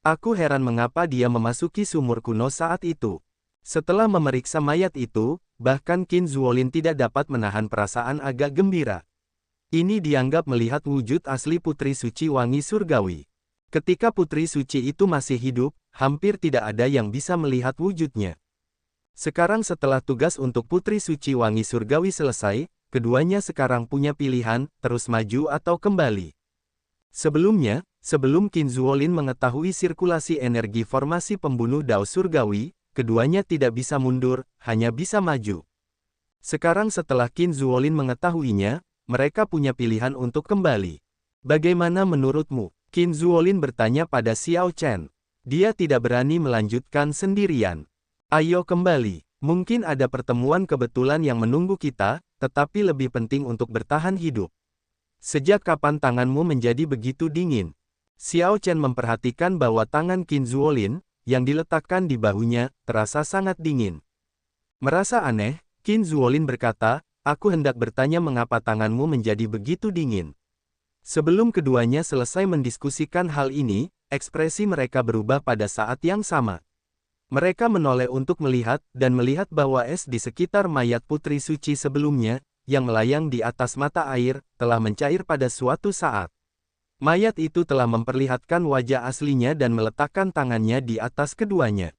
Aku heran mengapa dia memasuki sumur kuno saat itu. Setelah memeriksa mayat itu, bahkan Qin Zuolin tidak dapat menahan perasaan agak gembira. Ini dianggap melihat wujud asli Putri Suci Wangi Surgawi. Ketika Putri Suci itu masih hidup, hampir tidak ada yang bisa melihat wujudnya. Sekarang setelah tugas untuk Putri Suci Wangi Surgawi selesai, keduanya sekarang punya pilihan, terus maju atau kembali. Sebelumnya, sebelum Qin Zuolin mengetahui sirkulasi energi formasi pembunuh Dao Surgawi, keduanya tidak bisa mundur, hanya bisa maju. Sekarang setelah Qin Zuolin mengetahuinya, mereka punya pilihan untuk kembali. Bagaimana menurutmu? Qin Zuolin bertanya pada Xiao Chen. Dia tidak berani melanjutkan sendirian. Ayo kembali. Mungkin ada pertemuan kebetulan yang menunggu kita, tetapi lebih penting untuk bertahan hidup. Sejak kapan tanganmu menjadi begitu dingin? Xiao Chen memperhatikan bahwa tangan Qin Zuolin, yang diletakkan di bahunya, terasa sangat dingin. Merasa aneh, Qin Zuolin berkata, aku hendak bertanya mengapa tanganmu menjadi begitu dingin. Sebelum keduanya selesai mendiskusikan hal ini, ekspresi mereka berubah pada saat yang sama. Mereka menoleh untuk melihat, dan melihat bahwa es di sekitar mayat Putri Suci sebelumnya, yang melayang di atas mata air, telah mencair pada suatu saat. Mayat itu telah memperlihatkan wajah aslinya dan meletakkan tangannya di atas keduanya.